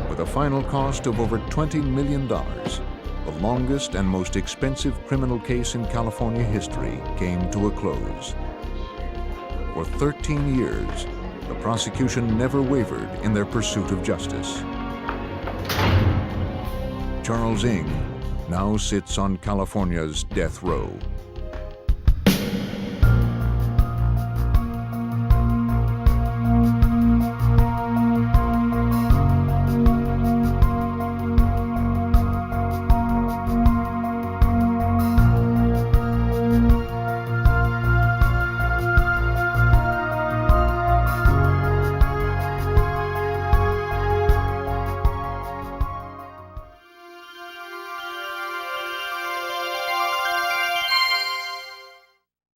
With a final cost of over $20 million, the longest and most expensive criminal case in California history came to a close. For 13 years, the prosecution never wavered in their pursuit of justice. Charles Ng now sits on California's death row.